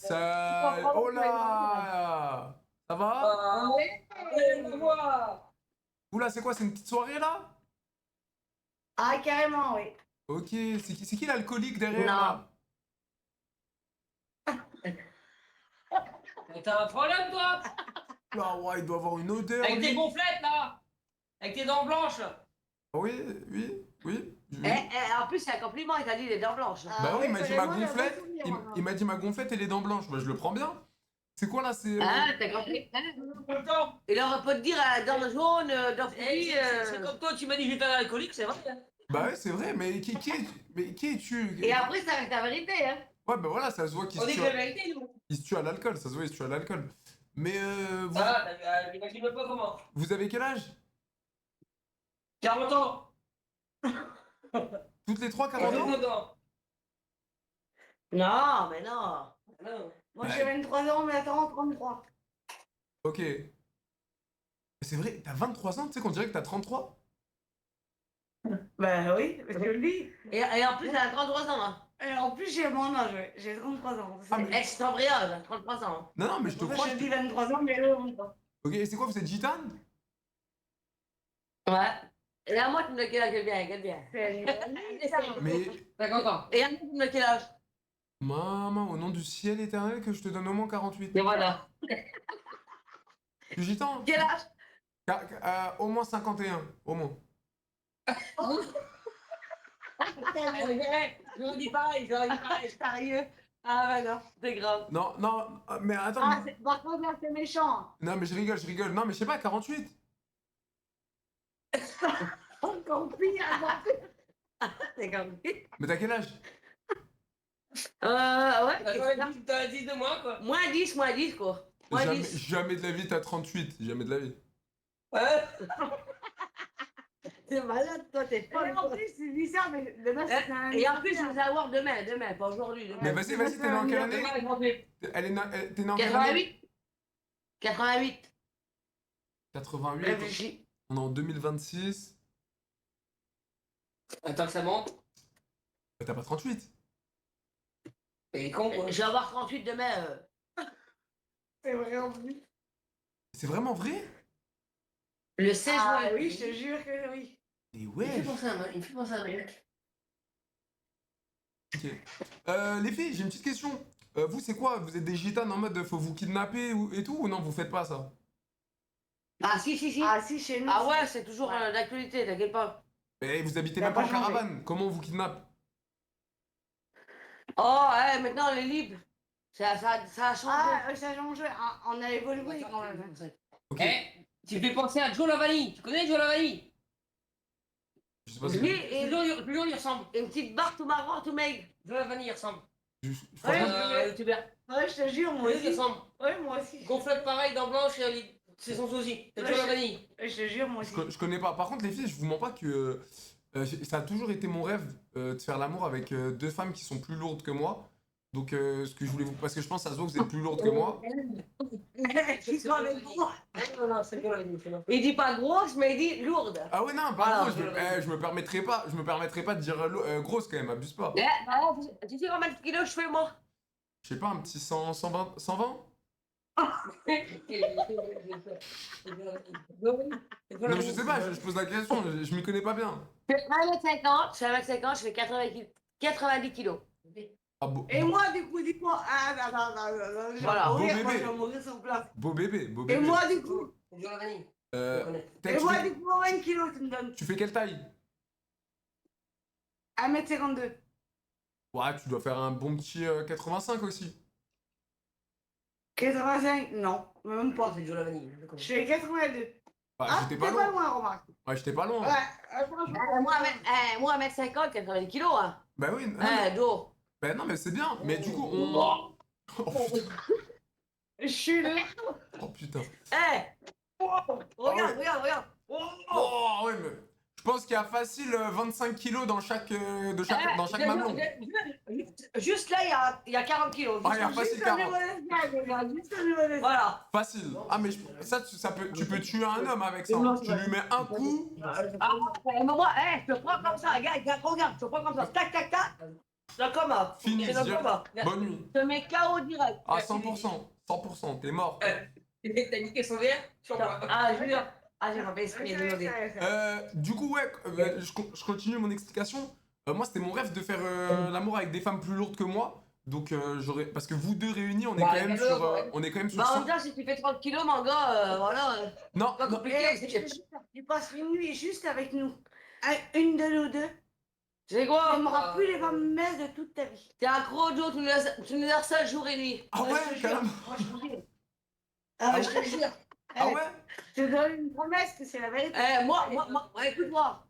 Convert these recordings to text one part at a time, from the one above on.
Ça... Oh là! Ça va? Oula, c'est quoi? C'est une petite soirée là? Ah, carrément, oui. Ok, c'est qui l'alcoolique derrière Non. là? T'as un problème, toi? Là, ouais, il doit avoir une odeur Avec tes lui. gonflettes, là? Avec tes dents blanches? Oui, oui, oui, Eh, oui. en plus, c'est un compliment, il t'a dit les dents blanches. Ah, Bah oui, il m'a dit ma vraiment, j'ai un bon gonflette. souvenir, Il, maintenant. il m'a dit ma gonflette et les dents blanches. Bah je le prends bien. C'est quoi là? C'est. Ah, t'as compris? Tout le temps. Il aurait pas te dire dents jaunes, dents Eh, pourries. c'est comme toi, tu m'as dit que j'étais un alcoolique, c'est vrai. Bah ouais, c'est vrai, mais qui es-tu? Et après, c'est avec ta vérité, hein. Ouais, bah voilà, ça se voit qu'il On se dit tue que la à... vérité, nous. il se tue à l'alcool. Ça se voit, il se tue à l'alcool. Mais Ah, imagine pas comment. vous avez quel âge? 40 ans. Toutes les trois, On 40 est ans? dedans. Non, mais non. Non. Moi, j'ai 23 ans, mais attends, 33. Ok. C'est vrai, t'as 23 ans, tu sais qu'on dirait que t'as 33? Bah oui, parce que lui. Et en plus, elle a 33 ans, hein. Et en plus, j'ai mon âge, ouais. J'ai 33 ans. Ah, mais- Ex-cambriole, elle a 33 ans. Non, non, mais je te Pour ça, crois. je je dis te- 23 ans, mais eux, 20 ans. Ok, et c'est quoi, vous êtes gitane? Ouais. Et à moi, tu me dis quel âge elle vient. Mais, 50 ans. Et à moi, tu me dis quel âge. maman, au nom du ciel éternel, que je te donne au moins 48. Et voilà. Tu es gitan? Quel âge? Au moins 51, au moins. Je dis pareil, je dis pareil. Sérieux? Ah bah non, c'est grave. Non, non, mais attends. Ah, par contre, là, c'est méchant. Non, mais je rigole, je rigole. Non, mais je sais pas, 48. Encore pire, encore pire. C'est comme. Mais t'as quel âge? Ouais. T'as 10 de moins, quoi. Moins 10, quoi. Moins Jamais, 10. jamais de la vie, t'as 38. Jamais de la vie. Ouais. T'es malade, toi, t'es Et folle. en plus, il dit ça, mais demain, c'est un. Et en plus, je vais savoir demain, pas aujourd'hui. Mais vas-y, vas-y, t'es né en quelle année? Demain, elle est rentrée. T'es né en quelle année? 88. 88. 88. Réfléchis. On est en 2026. Attends que ça monte. Bah, t'as pas 38. Et con, quoi. Je vais avoir 38 demain. C'est vrai en plus. C'est vraiment vrai? Le 16 Ah juin. oui, je te jure que oui. Et Il me ouais. fait penser à il me fait penser à un mec. Ok. Les filles, j'ai une petite question. Vous, c'est quoi? Vous êtes des gitanes en mode faut vous kidnapper et tout ou non, vous faites pas ça? Ah, si. Ah si, chez nous. Ah ouais, c'est toujours Ouais. d'actualité, t'inquiète pas. Mais vous habitez Ça a même pas pas en changé. caravane. Comment on vous kidnappe? Oh, ouais, maintenant, elle est libre. Ça a changé. Ah, ça change. On a évolué quand même. Ok. Eh, tu fais penser à Joe Lavani. Tu connais Joe Lavani? Je sais pas Oui, si. et Plus on y ressemble. une petite barre tout marrant, tout maigre. Joe Lavani, il ressemble. Franchement, youtubeur. Ouais, je te jure, moi Oui, il aussi. ressemble. Ouais, moi aussi. Gonflette pareil, dents blanches et c'est son sosie. C'est Ouais, Joe je- Lavani. Je te jure, moi aussi. je connais pas. Par contre, les filles, je vous mens pas que ça a toujours été mon rêve de faire l'amour avec deux femmes qui sont plus lourdes que moi. Donc, ce que je voulais vous. Parce que je pense que ça se voit que vous êtes plus lourdes que moi. Il dit avec gros. Non, c'est Joe Lavani, c'est non. Il dit pas grosse, mais il dit lourde. Ah ouais, non, pas Voilà. gros. Je me permettrai pas. Je me permettrai pas de dire grosse quand même. Abuse pas. Tu sais combien de kilos je fais, moi? Je sais pas, un petit 100, 120, 120? Non, mais je sais pas. Je pose la question. Je m'y connais pas bien. Je fais 1m50, je fais 1m50, je fais 90 kilos. Ah, Et moi, du coup, dis-moi. Ah, non. Je vais Voilà, mourir, beau moi, bébé. je vais mourir sur place. beau bébé, beau Et bébé. moi, du coup. Joe Lavani. Et moi, du coup, 20 kilos, tu me donnes. Tu fais quelle taille? 1m52. Ouais, tu dois faire un bon petit 85 aussi. 85, non, même pas. C'est Joe Lavani. Je fais 82. Ah, Ah, j'étais t'es pas pas loin. loin, remarque. Ouais, j'étais pas loin. Ouais, franchement. Moi, 1m50, 90 kilos, hein. Bah oui. Non, mais... Dos. Bah non, mais c'est bien. Mais du coup, on. Oh putain. Je suis là. Oh putain. Regarde. Oh ouais, mais. Je pense qu'il y a facile 25 kilos dans chaque mamelon. Juste là, il y a 40 kilos. Ah, il y a facile 40. Juste un niveau de Voilà. Facile. Ah, mais tu peux tuer un homme avec ça. Tu lui mets un coup. Ah, mais moi, je te prends comme ça, regarde, je te prends comme ça, tac. Le coma. Fini, C'est le direct. coma. Bonne nuit. Je te mets KO direct. Ah, 100%. 100%, t'es mort. T'as niqué son verre sur moi. Ah, jure. Ah, j'ai pas fait exprès, désolé. Du coup, ouais, je continue mon explication. Moi, c'était mon rêve de faire l'amour avec des femmes plus lourdes que moi. Donc, j'aurais. Parce que vous deux réunis, on est Bah, quand même alors, sur. ouais. On est quand même sur Bah, en 100. même temps, si tu fais 30 kilos, mon gars, voilà. Non, Pas non. compliqué. c'est que- Tu passes une nuit juste avec nous. Une de nous deux. Tu sais Tu quoi? n'aimeras plus les femmes messes de toute ta vie. T'es un gros Joe, tu nous harcèles jour et nuit. Ah je te ouais, jure. carrément. Moi, je te jure. Ah, je te jure. Ah ouais? Je te donne une promesse que c'est la vérité. Ouais, écoute-moi.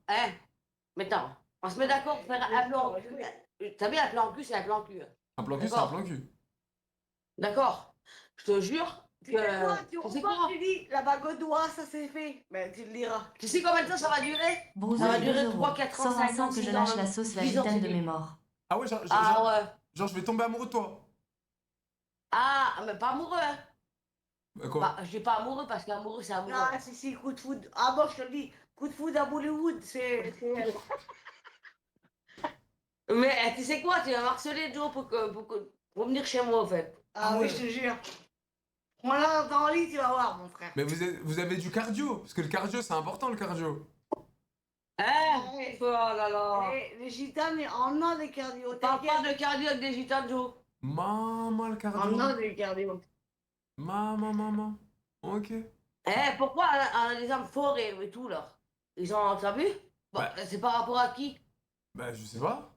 Mais attends, on se met d'accord pour faire un plan. T'as vu, un plan cul, c'est un plan cul. Un plan cul, c'est un plan cul. D'accord? Je te jure que. Tu sais quoi, tu Tu sais repars, quoi? tu dis la bague au doigt, ça c'est fait. Ben, tu le diras. Tu sais combien de temps ça va durer? Bruce Ça va de durer 2 3, euros. 4 ans, Sors 5 ensemble ans, que je 6 lâche ans, la sauce 10 ans, validane c'est de fini. mes morts. Ah ouais, genre, Ah ouais. je vais tomber amoureux de toi. Ah, mais pas amoureux, hein. Quoi? Bah, je dis pas amoureux parce qu'amoureux, c'est amoureux. Ah, si, coup de foudre. Ah bon, je te le dis. Coup de foudre à Bollywood, Mais tu sais quoi, tu vas harceler Joe pour venir chez moi, en fait. Ah oui, je te jure. Voilà, dans le lit, tu vas voir, mon frère. Mais vous avez du cardio. Parce que le cardio, c'est important, le cardio. Ouais. Oh là là. Les gitanes, on a des cardio. Parle pas de cardio avec des gitanes, Joe. Maman, le On cardio. a des cardio. Maman. Ok. Pourquoi les hommes forts et tout, là? Ils ont, t'as vu? Bon, Bah. c'est par rapport à qui? Bah, je sais pas.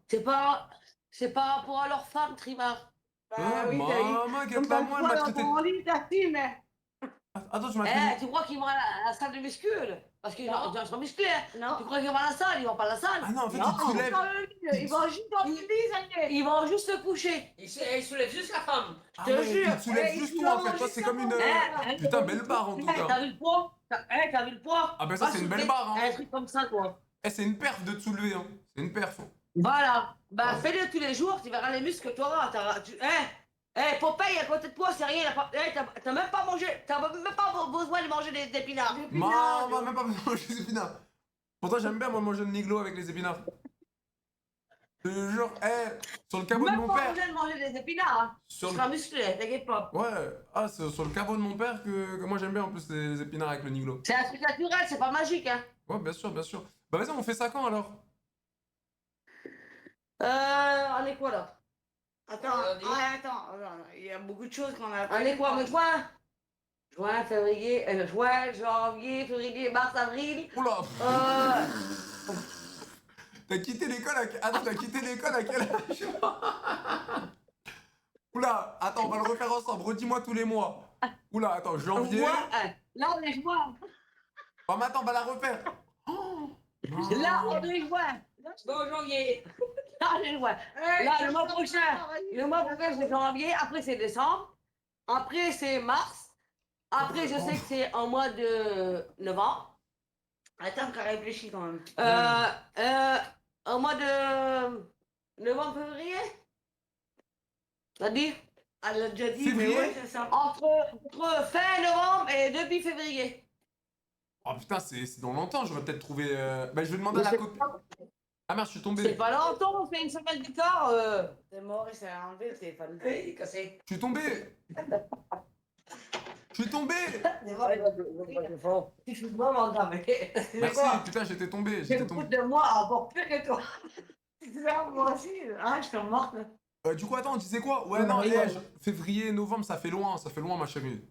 C'est par rapport à leur femme, Trimar. Bah oui, Maman, regarde-la, moi, elle m'a traité. Dans le lit, t'as su, mais. Attends, tu m'as traité. Tu crois qu'ils vont à la salle de muscu? Parce qu'ils Non. sont musclés. Hein. Non. Tu crois qu'ils vont à la salle? Ils vont pas à la salle. Ah non, en fait, Non. il te soulève. Dans le lit, ils vont juste dans le lit, ça y est. Ils vont juste se coucher. Il soulève juste la femme. Ah te ouais, jure. il te soulève Eh, juste il toi, en soulève fait. Toi, juste c'est comme une. la Putain, belle barre, en tout T'as cas. vu le poids? T'as vu le poids? Ah bah ça, c'est une belle barre, hein. Un truc comme ça, quoi. Eh, c'est une perf de te soulever, hein. C'est une perf. Voilà. Bah, Ouais. fais-le tous les jours, tu verras les muscles que tu auras. Popeye, à côté de toi, c'est rien. T'as même pas mangé. T'as même pas besoin de manger des épinards. Maman, même pas manger des épinards. Pourtant, j'aime bien, moi, manger le niglo avec les épinards. Je te jure, sur le caveau de Même mon pas père. besoin de manger des épinards. Hein. Sur Tu le... seras musclé, t'inquiète pas. Ouais, c'est sur le caveau de mon père que moi j'aime bien en plus les épinards avec le niglo. C'est un truc naturel, c'est pas magique. Hein. Ouais, bien sûr, bien sûr. Bah vas-y, on fait ça quand alors? On est quoi là? Attends, Vas-y. attends, il y a beaucoup de choses qu'on a On est quoi, mon juin? Juin, février, juin, janvier, février, mars, avril. Oula, Euh, t'as quitté l'école à... Attends, t'as quitté l'école à quel âge? Oula, attends, on va le refaire ensemble, redis-moi tous les mois. Oula, attends, janvier... là, on est juin. Oh, mais attends, on va la refaire. Oh, Là, on est juin. Bon, janvier. Là, on est juin. Là, le mois prochain. Le mois prochain, c'est janvier. Après, c'est décembre. Après, c'est mars. Après, je sais que c'est en mois de novembre. Attends, qu'elle réfléchit quand même. Au mois de novembre, février. T'as dit? Elle l'a déjà dit, Février. mais ouais, c'est ça. Entre fin novembre et début février. Oh putain, c'est dans longtemps, j'aurais peut-être trouvé... Bah je vais demander à la C'est copine. Ah merde, je suis C'est tombé. pas longtemps, on fait une semaine d'écart. C'est mort et ça a enlevé le téléphone. Il est cassé. Je suis tombé. Je suis tombé. Tu fous de moi, mon gars, mais. Merci, putain, j'étais tombé. Je J'étais me fous tombé. de moi encore pire que toi. C'est ça, moi aussi. Ah, je suis morte là. Du coup, attends, tu sais quoi? Ouais, Ouais, non, rigole. février, novembre, ça fait loin, ma chérie.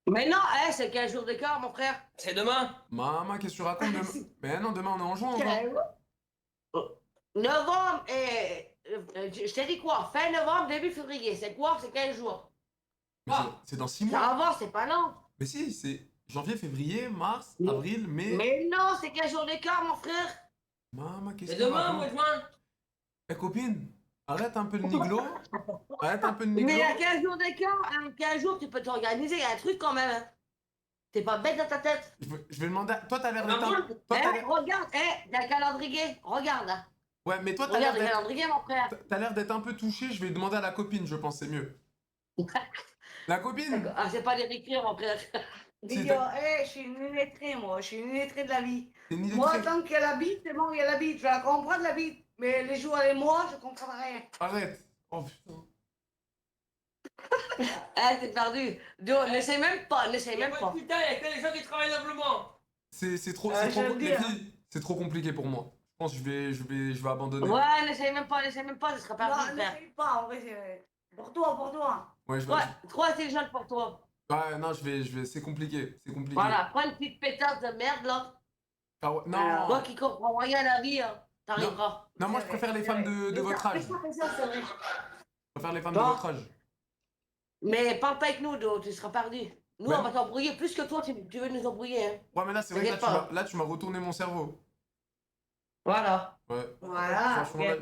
Mais non, c'est 15 jours d'écart, mon frère. C'est demain. Maman, qu'est-ce que tu racontes demain? Mais non, demain on est en juin encore. Novembre et. Je t'ai dit quoi? Fin novembre, début février. C'est quoi? C'est 15 jours. Mais c'est dans 6 Ça mois. avance, c'est pas long. Mais si, c'est janvier, février, mars, Mais- avril, mai. Mais non, c'est 15 jours d'écart, mon frère. Maman, qu'est-ce C'est que tu demain, racontes? mois de juin. Eh copine, arrête un peu de niglo. Arrête un peu de niglo. Mais à 15 jours d'écart, 15 jours, tu peux t'organiser. Il y a un truc quand même. Hein. T'es pas bête dans ta tête. Je vais demander. Toi, t'as l'air d'être Maman. un. Toi, t'as l'air- Regarde, t'as un calendrier. Regarde, là. Ouais, mais toi, t'as l'air Regarde le d'être. calendrier, mon frère. T'as l'air d'être un peu touché. Je vais demander à la copine, je pense, c'est mieux. La copine. Ah, c'est pas des récrire, mon frère. Dis, je suis une illettrée, moi. Je suis une illettrée de la vie. C'est une idée Moi, très- tant qu'elle habite, c'est bon, elle habite. Je vais la comprendre, la bite. Mais les jours et moi, je comprends rien. Arrête. Oh putain. Eh, t'es perdu. N'essaie même pas, n'essaie même pas. Putain, il y a que les gens qui travaillent noblement. C'est trop, je le dis, les hein. filles, c'est trop compliqué pour moi. Je pense que je vais abandonner. Ouais, n'essaie même pas, tu seras perdu, Non, frère. n'essaye pas, en vrai, c'est... Pour toi. Ouais, je vais. Ouais, trop intelligente pour toi. Ouais, non, c'est compliqué, c'est compliqué. Voilà, prends une petite pétasse de merde, là. Ah ouais, non, Alors, Toi qui comprends rien à la vie, hein, t'arriveras. non, moi je préfère les femmes de votre âge. Fais ça, c'est vrai. Je préfère les femmes de Bon. votre âge. Mais parle pas avec nous, Do, tu seras perdu. Nous, Ouais. on va t'embrouiller plus que toi, tu veux nous embrouiller, hein. Ouais, mais là, c'est vrai que T'inquiète pas. là, tu m'as retourné mon cerveau. Voilà. Ouais. Voilà. Franchement, là,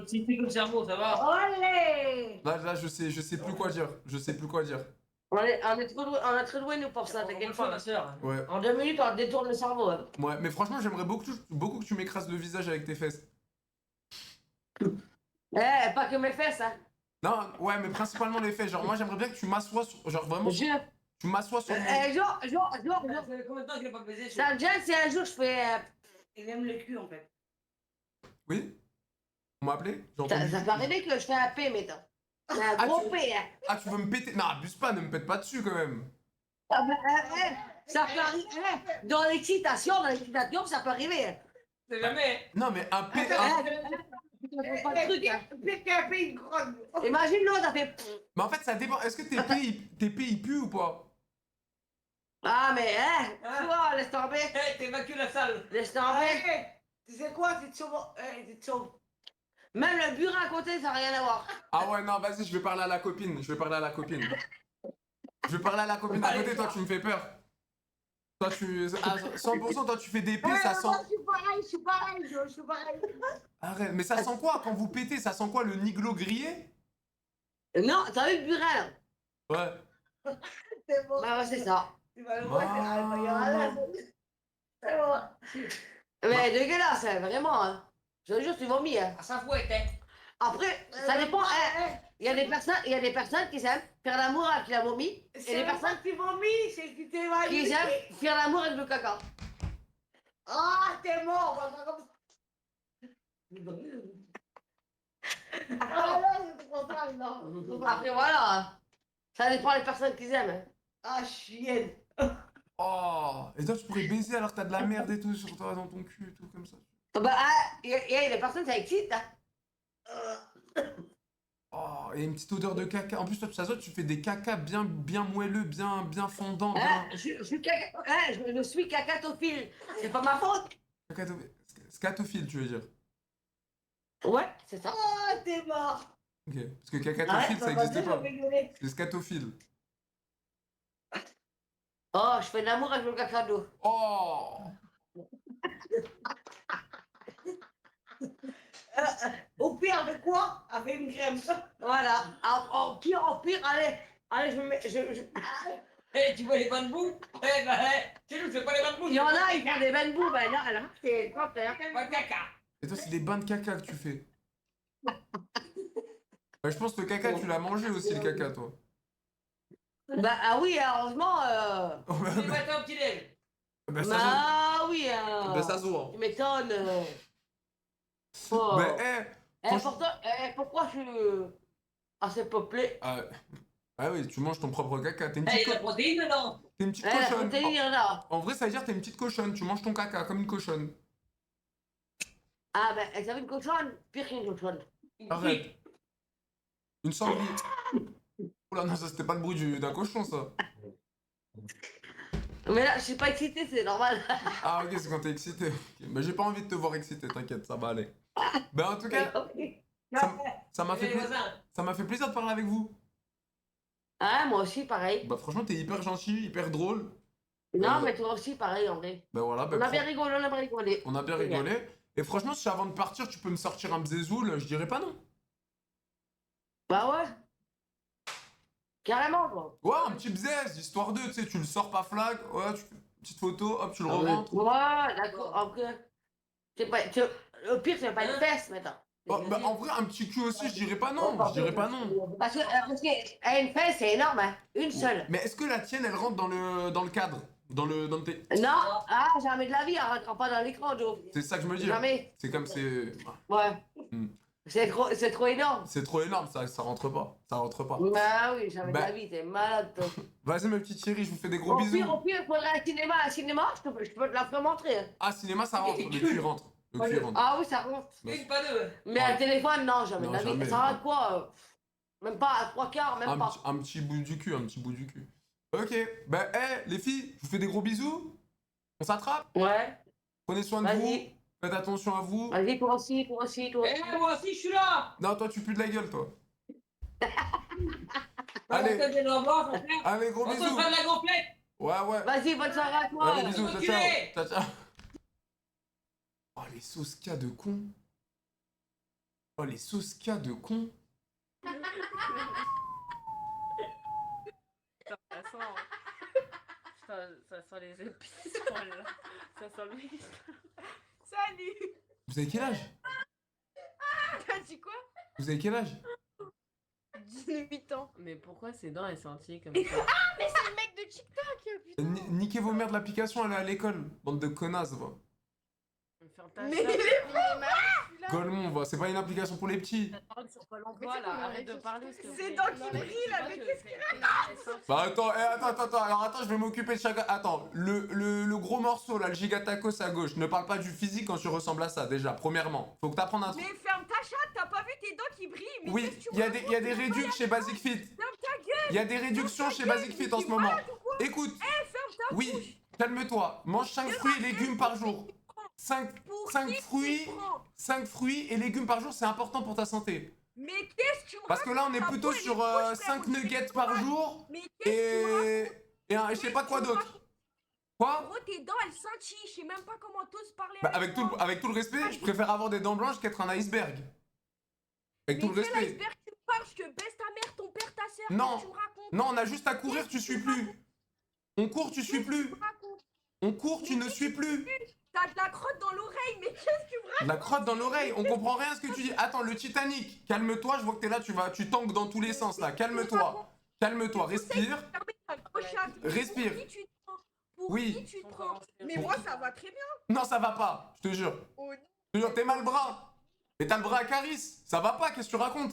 Si c'est comme le cerveau, ça va. Olé. là, je sais plus quoi dire. Je sais plus quoi dire. On est trop doués, nous, pour ça, On t'inquiète pas, pas. ma soeur. Ouais. En 2 minutes, on détourne le cerveau, hein. Ouais, mais franchement, j'aimerais beaucoup que tu m'écrases le visage avec tes fesses. Eh, pas que mes fesses, hein. Non, ouais, mais principalement les fesses. Genre, moi, j'aimerais bien que tu m'assoies sur. Genre, vraiment, tu m'assois sur. Genre, Ça fait combien de temps que je l'ai pas baisé? ça me gêne si un jour je fais. Il aime le cul, en fait. Oui? On m'a appelé? J'ai Ça entendu. peut arriver que je fais un P, mettons. C'est un Ah, gros tu- P, hein. Ah, tu veux me péter? Non, abuse pas, ne me pète pas dessus quand même. Ah ben, ça peut arriver. Dans l'excitation, ça peut arriver, hein. C'est jamais. Non, mais un P. Tu comprends pas le truc, hein. Fais qu'un pays de grogne. Imagine l'autre, ça fait. Mais en fait, ça dépend. Est-ce que tes P, ils puent ou pas? Ah, mais, hein, tu vois, laisse tomber. Hé, t'évacues la salle. Laisse tomber. Allez, tu sais quoi, tu te sauves. Tu te sauves. Même le bureau à côté, ça n'a rien à voir. Ah ouais, non, vas-y, je vais parler à la copine. Je vais parler à la copine. Je vais parler à la copine à côté, toi, tu me fais peur. Toi, à 100%, toi, tu fais des P, ça sent. Moi, je suis pareil, je suis pareil. Arrête, mais ça sent quoi quand vous pétez? Ça sent quoi, le niglo grillé? Non, t'as vu le bureau, là? Ouais. C'est bon. Bah, ouais, c'est ça. Tu vas le voir, c'est bon. Mais dégueulasse, hein, vraiment, hein. Je te jure, tu vomis, hein. À sa fouette, hein. Après, ça dépend, hein. Il y a des personnes qui aiment faire l'amour avec la momie, et C'est des les personnes personnes qui vomi, c'est qui t'évanouit. qui aiment faire l'amour avec le caca. Ah, t'es mort, on va faire comme ça. Ah là, c'est trop sale, non. Après, voilà. Ça dépend des personnes qui aiment, hein. Ah, chienne. Oh, et toi, tu pourrais baiser alors que t'as de la merde et tout sur toi, dans ton cul et tout, comme ça. Bah, il y a des personnes, ça excite, hein. Oh, et une petite odeur de caca. En plus, toi, ça se voit, tu fais des cacas bien moelleux, bien fondants. Hein, je suis cacatophile. C'est pas ma faute. Scatophile, tu veux dire. Ouais, c'est ça. Ah, t'es mort. Ok. Parce que cacatophile, ça n'existe pas. Rigoler. C'est scatophile. Oh, je fais de l'amour avec le caca d'eau. Oh! Au pire, avec quoi? Avec une crème. Voilà. En pire, allez, je mets. Hé, tu vois les bains de boue? Eh ben, chez nous, c'est pas les bains de boue. Il y en a, ils font des bains de boue, ben là, alors, c'est le contraire. Pas de caca. Et toi, c'est des bains de caca que tu fais. Bah, je pense que le caca, tu l'as mangé aussi, le caca, toi. Bah, ah oui, heureusement. Oh, bah, Tu vas t'en petit déj. bah, ça, Ah oui, bah, ça se voit. tu m'étonnes. Oh. Bah, franchement- Pourquoi je suis assez peuplé? Ah oui, tu manges ton propre caca. T'es une Eh, petite, il y a de la protéine dedans. t'es une petite La cochonne. protéine, il y en a. En vrai, ça veut dire que t'es une petite cochonne. Tu manges ton caca comme une cochonne. Ah ben, elle savait une cochonne, pire qu'une cochonne. Arrête. Une sanglier. Oh là, non, ça c'était pas le bruit d'un cochon, ça. Mais là, je suis pas excitée, c'est normal. Ah, ok, c'est quand t'es excité. Ok. Bah, j'ai pas envie de te voir excité, t'inquiète, ça va aller. Bah, en tout cas, ça m'a fait, Les plaisir- voisins. ça m'a fait plaisir de parler avec vous. Ah, moi aussi, pareil. Bah, franchement, t'es hyper gentil, hyper drôle. Non, mais toi aussi, pareil, en vrai. Bah, voilà. Bah, On a bien rigolé, on a bien rigolé. on a bien rigolé. Et franchement, si avant de partir, tu peux me sortir un bzézoul, je dirais pas non. Bah ouais. Carrément, quoi. Ouais, un petit bzèze, histoire de, tu sais, tu le sors pas flag, ouais, tu fais une petite photo, hop, tu le rentres. Ouais, d'accord, ok. Au pire, c'est pas une fesse, maintenant. Oh, bah, en vrai, un petit cul aussi, je dirais pas non. Je dirais pas non. Parce que une fesse, c'est énorme, hein. Une seule. Mais est-ce que la tienne, elle rentre dans le cadre? Dans tes... Non, jamais de la vie, elle rentre pas dans l'écran, Joe. C'est ça que je me dis. Jamais. C'est comme c'est... Ouais. Hmm. C'est trop énorme. C'est trop énorme, ça rentre pas. Ça rentre pas. Bah oui, jamais de Bah. la vie, t'es malade, toi. Vas-y ma petite chérie, je vous fais des gros Au bisous. pire, faudrait un cinéma. Un cinéma, je peux te la faire montrer. Hein. Ah, cinéma, ça rentre. Le cul rentre. Le cul rentre. Ah oui, ça rentre. Une, pas deux. Mais un téléphone, non, jamais Non, de la vie. jamais. Ça rentre quoi même pas à 3/4, même pas. Un petit bout du cul, un petit bout du cul. Ok, bah, les filles, je vous fais des gros bisous. On s'attrape. Ouais, Prenez soin de vous. vas-y. Faites attention à vous. Vas-y, toi aussi, toi aussi, toi aussi. Eh, moi aussi, je suis là. Non, toi, tu pues de la gueule, toi. Allez. Allez, allez, gros On se bisous. fera de la gonflette. Ouais. Vas-y, bonne soirée à toi. Allez, bisous, ciao, Enculé. ciao. Ciao, ciao. Oh, les sauces cas de con. Oh, les sauces cas de con. Putain, ça sent les épices. Oh là là. Ça sent le mix. Salut. Vous avez quel âge? T'as dit quoi? Vous avez quel âge? 18 ans. Mais pourquoi ses dents elles sentillaient comme Ah, ça? mais c'est le mec de TikTok, putain. Niquez vos mères de l'application, elle est à l'école. Bande de connasses, va. Faire ta Mais chatte. il est malade, celui-là. Golemon, va. C'est pas une application pour les petits. Parle sur Pôle Mais emploi c'est là, qu'on arrête de aurait parler. fait s'il te ses plaît. dents qui Non, mais brillent, tu là, vois mais que qu'est-ce c'est- Bah attends, alors attends, je vais m'occuper de chacun. Attends, le gros morceau là, le gigatacos à gauche, ne parle pas du physique quand tu ressembles à ça déjà, premièrement. Faut que t'apprennes un truc. Mais ferme ta chatte, t'as pas vu tes dents qui brillent? Mais Oui, qu'est-ce que tu il y a racontes? des réductions chez Basic Fit. Ferme ta gueule. Il y a des réductions chez Basic Fit en ce moment. Écoute, Ferme ta oui, calme-toi. Mange 5 fruits et légumes par jour. 5 pour 5 qui tu fruits, prends? 5 fruits et légumes par jour, c'est important pour ta santé. Mais qu'est-ce que tu me Parce que là, on est Ta plutôt peau, elle est sur proche, 5 frère, nuggets on par dirait jour Mais qu'est-ce que tu me racontes? et je sais pas quoi d'autre. Quoi? Gros, tes dents elles scintillent, je sais même pas comment t'oses parler Bah, avec moi. avec tout le respect, je préfère avoir des dents blanches qu'être un iceberg. Avec tout le Mais quel respect. iceberg tu parles? Je te baisse ta mère, ton père, ta sœur. Non. Qu'est-ce que tu me racontes? Non, on a juste à courir, tu suis plus. On court, tu suis plus. Qu'est-ce que tu me racontes? On court, tu ne suis plus. T'as de la crotte dans l'oreille, mais qu'est-ce que tu me racontes? La crotte dans l'oreille, on comprend rien à ce que tu dis. Attends, le Titanic, calme-toi, je vois que t'es là, tu tangues dans tous les sens là. Calme-toi. Calme-toi, respire. Fermez ta grosse chatte. Respire. Pour qui tu te prends? Pour Oui. qui tu te prends? Mais Pour moi qui ça va très bien. Non, ça va pas, je te jure. Oh, Je te jure, t'es mal bras. Et t'as le bras à Caris. Ça va pas, qu'est-ce que tu racontes?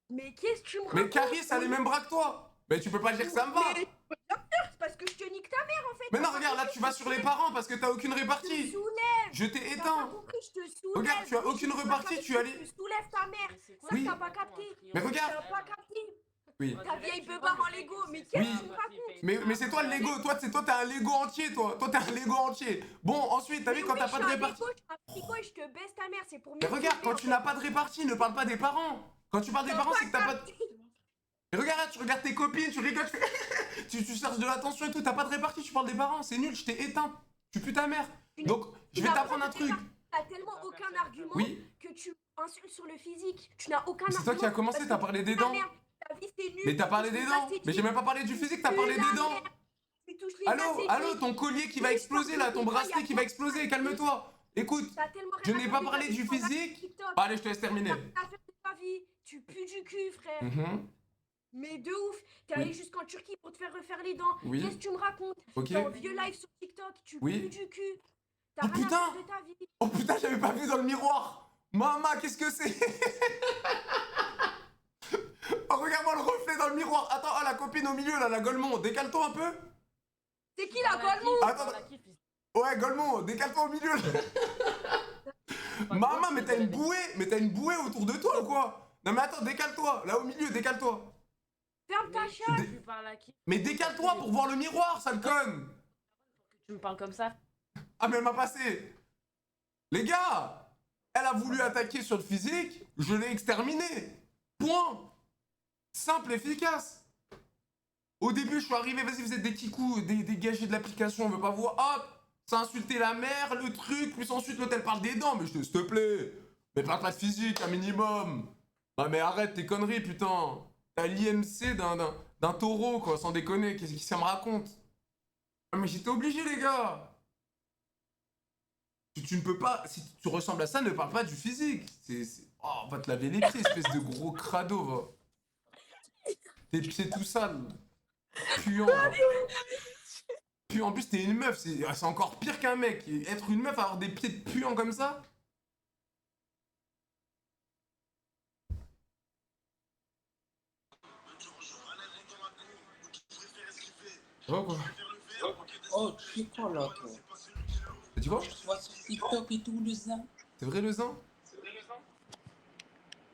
mais qu'est-ce que tu me racontes? Mais Caris a les mêmes bras que toi. Mais tu peux pas dire que ça me va. Mais c'est parce que je te nique ta mère en fait. Mais non, T'as pas regarde, là, compris, tu vas je te sur les soulève. parents parce que t'as aucune Je te répartie. soulève. Je t'ai T'as pas éteint. compris, je te soulève. Regarde, tu as aucune Je te répartie, tu es allé- Je soulève ta mère. Ça, Oui. t'as pas capté. Mais regarde. T'as pas capté. Oui. Ta vieille beubare en Lego. Mais qu'est-ce Oui. que tu me racontes? Mais c'est toi le Lego, toi t'es un Lego entier, toi t'es un Lego entier. Bon, ensuite, t'as vu Mais quand oui, t'as je pas suis de un répartie. Lego, je suis un frigo et je te baisse ta mère. C'est pour Mais mieux regarde, t'élever, quand en tu fait. n'as pas de répartie, ne parle pas des parents. Quand tu parles des T'as parents, c'est que t'as pas de... capté. Mais regarde, tu regardes tes copines, tu rigoles, tu cherches de l'attention et tout, t'as pas de répartie, tu parles des parents, c'est nul, je t'ai éteint. Tu pues ta mère. Donc, je vais n'as t'apprendre pas un de truc. répartie. T'as tellement aucun argument Oui, que tu insultes sur le physique. Tu n'as aucun mais c'est argument. toi qui as commencé, parce t'as que parlé tu des touches la dents. merde. Ta vie, c'est nul. Mais t'as Tu parlé touches des les dents. acétiques. Mais j'ai même pas parlé du physique, t'as parlé La des dents. merde. Tu touches les Allô, acétiques. allô, ton collier qui va exploser là, ton bracelet qui va exploser, calme-toi. Écoute, T'as tellement je rien n'ai à pas faire parlé avec du ton physique. TikTok. Bon, allez, je te laisse terminer. T'as fait de ta vie. Tu pues du cul, frère. Mhm, Mais de ouf. T'es Oui. allé jusqu'en Turquie pour te faire refaire les dents. Oui. Qu'est-ce que tu me racontes? Ok. T'es en vieux live sur TikTok. Tu Oui. pues du cul. T'as Oh, rien putain. à faire de ta vie. Oh putain, j'avais pas vu dans le miroir. Maman, qu'est-ce que c'est? Oh, regarde-moi le reflet dans le miroir. Attends, ah, la copine au milieu là, la Golemon, décale-toi un peu. C'est qui la Golemon? Attends. Ouais, Golemon, décale-toi au milieu là. Maman, mais t'as une bouée autour de toi ou quoi? Non mais attends, décale-toi, là au milieu, décale-toi. Ferme ta chatte. Tu parles à qui? Mais décale-toi pour voir le miroir, sale conne. Tu me parles comme ça? Ah mais elle m'a passé. Les gars, elle a voulu attaquer sur le physique, je l'ai exterminé. Point. Simple, efficace. Au début, je suis arrivé, vas-y, vous êtes des kikous, dégagez de l'application, on veut pas voir. Hop, ça a insulté la mère, le truc, plus ensuite l'autre elle parle des dents, mais s'il te plaît, mais parle pas de physique, un minimum. Non mais arrête tes conneries, putain. T'as l'IMC d'un taureau, quoi, sans déconner, qu'est-ce que ça me raconte? Ah mais j'étais obligé, les gars. Tu ne peux pas, si tu ressembles à ça, ne parle pas du physique. Oh, on va te laver les pieds, espèce de gros crado, va. Tes pieds tout sales. Puant. Va. puants. En plus, t'es une meuf, c'est encore pire qu'un mec. Être une meuf, avoir des pieds de puants comme ça. Oh, quoi. Oh, tu fais quoi là, toi? T'as dit quoi? Je te vois sur TikTok et tout, le zin. C'est vrai le zin?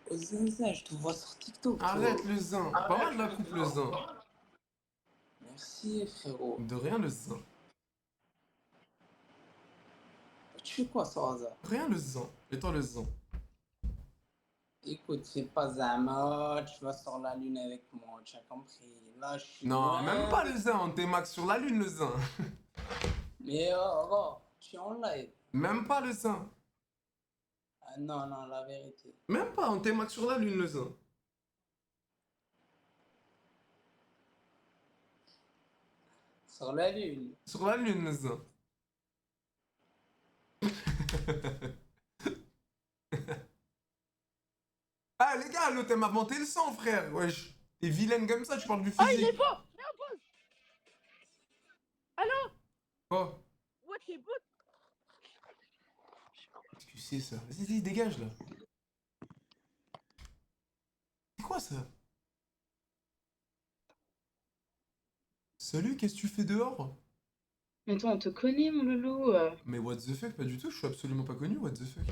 Oh, zinzin, je te vois sur TikTok, toi. Arrête le zin. Pas mal la coupe le zin. Merci, frérot. De rien le zin. Tu fais quoi sans hasard? Rien le zin. Et toi le zin? Écoute, c'est pas Zama, tu vas sur la lune avec moi, tu as compris. Là, je suis Non, loin. même pas le zin. On t'est max sur la lune le zin. Mais oh, tu es en live. Même pas le zin. Ah non, non, la vérité. Même pas, on t'est max sur la lune le zin. Sur la lune. Sur la lune le zin. Ah les gars, l'autre elle m'a vanté le sang frère, wesh. T'es vilaine comme ça, tu parles du physique. Ah, il est pas. Allô? Oh, Ouais, t'es beau. qu'est-ce que c'est ça? Vas-y, dégage là. C'est quoi ça? Salut, qu'est-ce que tu fais dehors? Mais toi, on te connaît, mon loulou. Mais what the fuck, pas du tout, je suis absolument pas connu, what the fuck.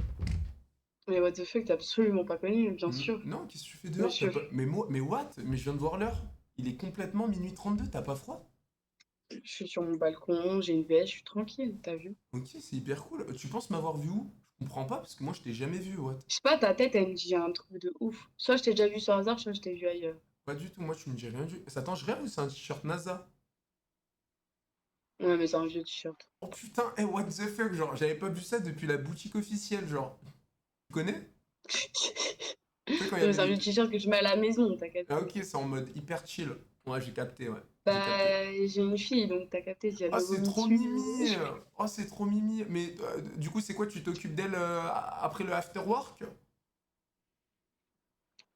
Mais what the fuck, t'es absolument pas connu, bien sûr. Non, qu'est-ce que tu fais dehors? Monsieur. T'as pas- Mais moi, mais what? Mais je viens de voir l'heure. Il est complètement minuit 32, t'as pas froid? Je suis sur mon balcon, j'ai une veste, je suis tranquille, t'as vu? Ok, c'est hyper cool. Tu penses m'avoir vu où? Je comprends pas parce que moi je t'ai jamais vu, what? Je sais pas, ta tête, elle me dit un truc de ouf. Soit je t'ai déjà vu sur hasard, soit je t'ai vu ailleurs. Pas du tout, moi tu me dis rien du. Attends, je rêve ou c'est un t-shirt NASA? Ouais, mais c'est un vieux t-shirt. Oh putain, hey, what the fuck, genre j'avais pas vu ça depuis la boutique officielle, genre. Tu connais? Tu sais quand il y Ouais, c'est un avait vieux des- t-shirt que je mets à la maison, t'inquiète. Ah ok, c'est en mode hyper chill. Ouais, j'ai capté, ouais. J'ai capté. Bah, j'ai une fille, donc t'as capté, il y a Oh, le c'est vomi trop dessus. mimi! Oh, c'est trop mimi! Mais du coup, c'est quoi? Tu t'occupes d'elle après le after work?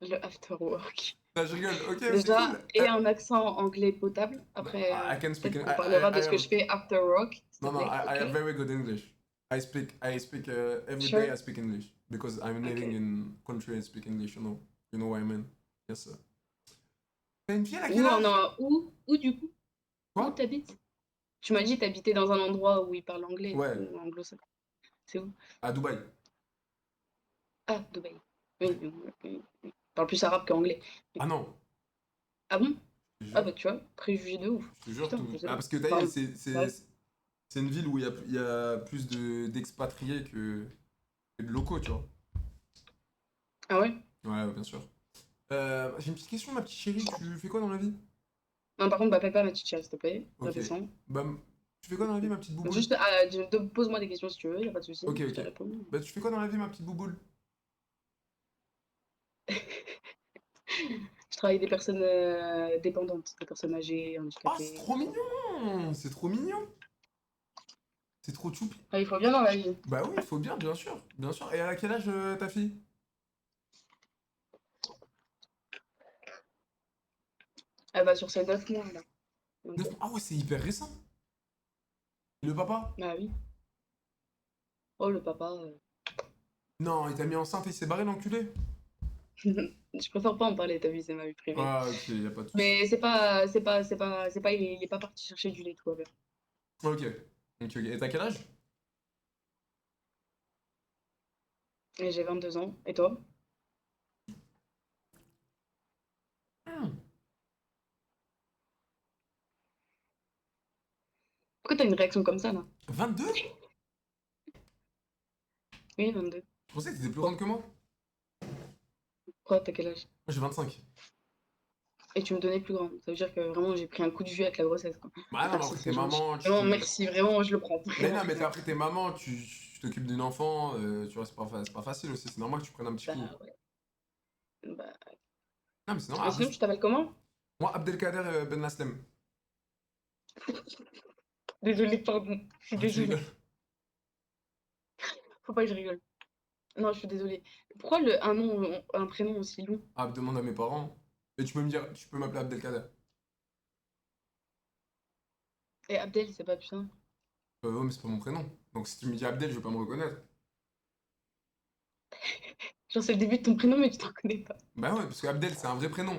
Le after work. Ah, je rigole, ok, c'est Déjà, cool! et un accent anglais potable. Après, I can speak peut-être in- qu'on parlera de ce que have- je fais after work, s'il te No, no, plaît, I have ok? very good English. I speak every Sure. day I speak English because I'm living Okay. in country and speak English, you know. You know what I mean? Yes, sir. T'as une fille à Où, quel âge? où du coup? Où Quoi? t'habites? Tu m'as dit t'habitais dans un endroit où ils parlent anglais Ouais, ou anglo-saxon. C'est où? à Dubaï. Ah, Dubaï. Oui, ils parlent plus arabe qu'anglais. Ah non, Ah bon? je te Ah jure, bah tu vois, préjugé de ouf. je te jure Putain, tout. je sais Ah, pas. parce que t'as Pardon. dit, Ouais. c'est une ville où il y a plus d'expatriés que de locaux, tu vois. Ah ouais? Ouais, bien sûr. J'ai une petite question, ma petite chérie. Tu fais quoi dans la vie? Non, par contre, m'appelle pas ma petite chérie, s'il te plaît. Ok. Redescends. Bah, tu fais quoi dans la vie, ma petite bouboule? Juste, pose-moi des questions si tu veux, y a pas de souci. Ok, Je te ok. réponds. Bah, tu fais quoi dans la vie, ma petite bouboule? Je travaille avec des personnes dépendantes, des personnes âgées, Oh, handicapées. c'est trop mignon! C'est trop mignon! C'est trop choupi. Ah, il faut bien dans la vie. Bah oui, il faut bien, bien sûr. Bien sûr. Et elle a quel âge, ta fille? Elle va sur ses 9 mois là. Donc, Ah ouais, c'est hyper récent. Et le papa? bah oui. Oh, le papa. Non, il t'a mis enceinte et il s'est barré, l'enculé. Je préfère pas en parler, t'as vu, c'est ma vie privée. Ah, ok, y a pas de souci. Mais il est pas parti chercher du lait, tout va bien. Ok. Ok, ok. Et t'as quel âge? Et j'ai 22 ans. Et toi? Pourquoi t'as une réaction comme ça, là? 22? Oui, 22. Je pensais que t'étais plus grande que moi. Moi, Pourquoi t'as quel âge? j'ai 25. Et tu me donnais plus grand. Ça veut dire que vraiment, j'ai pris un coup de vieux avec la grossesse, quoi. Bah non, mais Merci, après c'est t'es gentil. maman, Vraiment, merci, vraiment, je le prends. Mais non, mais après t'es maman, tu t'occupes d'un enfant, tu vois, c'est pas facile aussi, c'est normal que tu prennes un petit coup. Bah ouais. Bah... Non, mais c'est Mais normal. sinon, tu t'appelles comment? Moi, Abdelkader Ben Laslem. Désolée, pardon. Je suis Ah, tu désolée. rigoles. Faut pas que je rigole. Non, je suis désolée. Pourquoi un prénom aussi long? Ah, demande à mes parents. Et tu peux m'appeler Abdelkader. Et Abdel, c'est pas putain. Ouais, mais c'est pas mon prénom. Donc si tu me dis Abdel, je vais pas me reconnaître. Genre, c'est le début de ton prénom, mais tu t'en connais pas. Bah ouais, parce que Abdel, c'est un vrai prénom.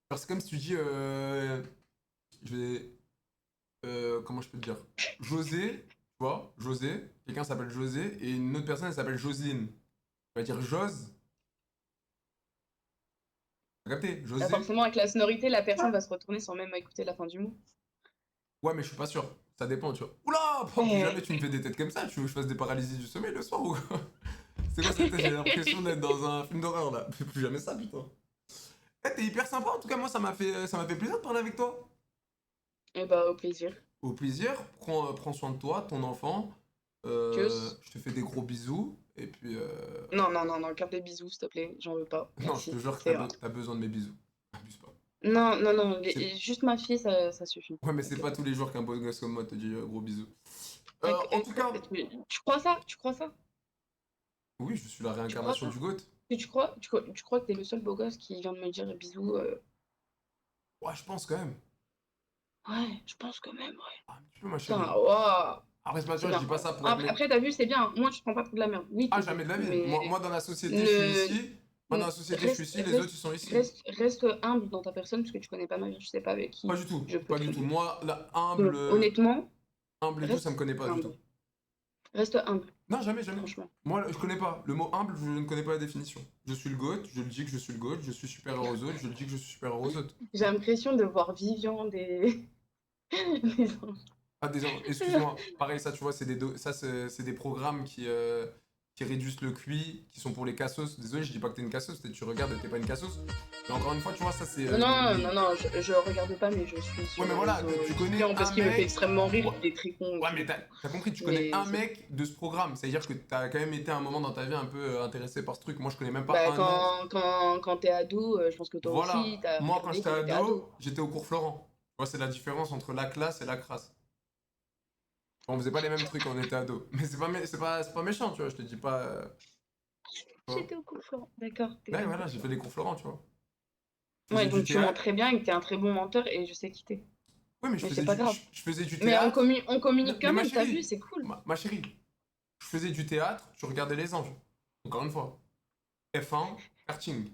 Genre, c'est comme si tu dis, je vais, comment je peux te dire? José, tu vois, José, quelqu'un s'appelle José, et une autre personne, elle s'appelle Jocelyne. Tu vas dire Jose. T'as capté? Bah, José? forcément, avec la sonorité, la personne va se retourner sans même écouter la fin du mot. Ouais, mais je suis pas sûr. Ça dépend, tu vois. Oula! Plus jamais tu me fais des têtes comme ça. Tu veux que je fasse des paralysies du sommeil le soir ou quoi? C'est quoi cette tête? J'ai l'impression d'être dans un film d'horreur là. Fais plus jamais ça, putain. Eh, t'es hyper sympa. En tout cas, moi, ça m'a fait plaisir de parler avec toi. Et bah, au plaisir. Au plaisir. Prends soin de toi, ton enfant. Tchuss. Je te fais des gros bisous. Et puis. Non, non, non, non, garde des bisous, s'il te plaît. J'en veux pas. Non, Merci. je te jure que C'est rare. t'as besoin de mes bisous. Abuse pas. Non, non, non, C'est- juste ma fille, ça suffit. Ouais, mais c'est Ok. pas tous les jours qu'un beau gosse comme moi te dit gros bisous. En tout cas, Tu crois ça? Tu crois ça? oui, je suis la réincarnation ça du GOAT. Tu crois que t'es le seul beau gosse qui vient de me dire bisous? Ouais, je pense quand même. Ouais, je pense quand même, ouais. Ah, un petit peu, ma chérie. Putain, waouh. Après, c'est pas sûr, C'est je dis bien. pas ça pour être Après, t'as vu, c'est bien. Moi, tu te prends pas pour de la merde. Oui, Ah, t'es jamais de la vie. mais Moi, dans la société, ne- je suis ici. Moi, dans la société, je suis reste- ici. Les reste- autres, ils sont ici. reste humble dans ta personne parce que tu connais pas ma vie. Je sais pas avec qui Pas du tout. je peux Pas du tout. traîner. Moi, la Donc, humble, honnêtement, humble et tout, reste ça me connaît pas du humble. tout. Reste humble, Non, jamais, jamais. franchement. Moi, je connais pas. Le mot humble, je ne connais pas la définition. Je suis le GOAT, je le dis que je suis le GOAT, je suis supérieur aux autres, je le dis que je suis supérieur aux autres. J'ai l'impression de voir Vivian des... des anges. Ah, désolé, excuse-moi. Pareil, ça, tu vois, c'est des programmes qui réduisent le QI, qui sont pour les cassos. Désolé, je dis pas que t'es une cassos, tu regardes et t'es pas une cassos. Mais encore une fois, tu vois, ça, c'est. Non, non, non, je regarde pas, mais je suis sur Ouais, mais les voilà, réseaux tu connais Vivian parce un qu'il me mec- fait extrêmement rire, Ouais. il est très con. Ouais, mais t'as compris, tu connais Mais un c'est- mec de ce programme. C'est-à-dire que t'as quand même été à un moment dans ta vie un peu intéressé par ce truc. Moi, je connais même pas Bah, un nom. quand t'es ado, je pense que toi Voilà. aussi, t'as Moi, quand regardé j'étais quand t'étais ado, j'étais au cours Florent. Tu vois, c'est la différence entre la classe et la crasse. On faisait pas les mêmes trucs quand on était ado. Mais c'est pas méchant, tu vois, je te dis pas. Ouais. J'étais au cours Florent, d'accord. Ouais, voilà, j'ai fait les cours Florent, tu vois. Je Ouais, faisais donc du tu mens théâtre. très bien et que t'es un très bon menteur et je sais qui t'es. Ouais, mais Mais c'est pas grave. je faisais du Mais théâtre. on communique Mais quand ma même, t'as chérie, vu, c'est cool. Ma chérie, je faisais du théâtre, je regardais les anges. Encore une fois. F1, karting.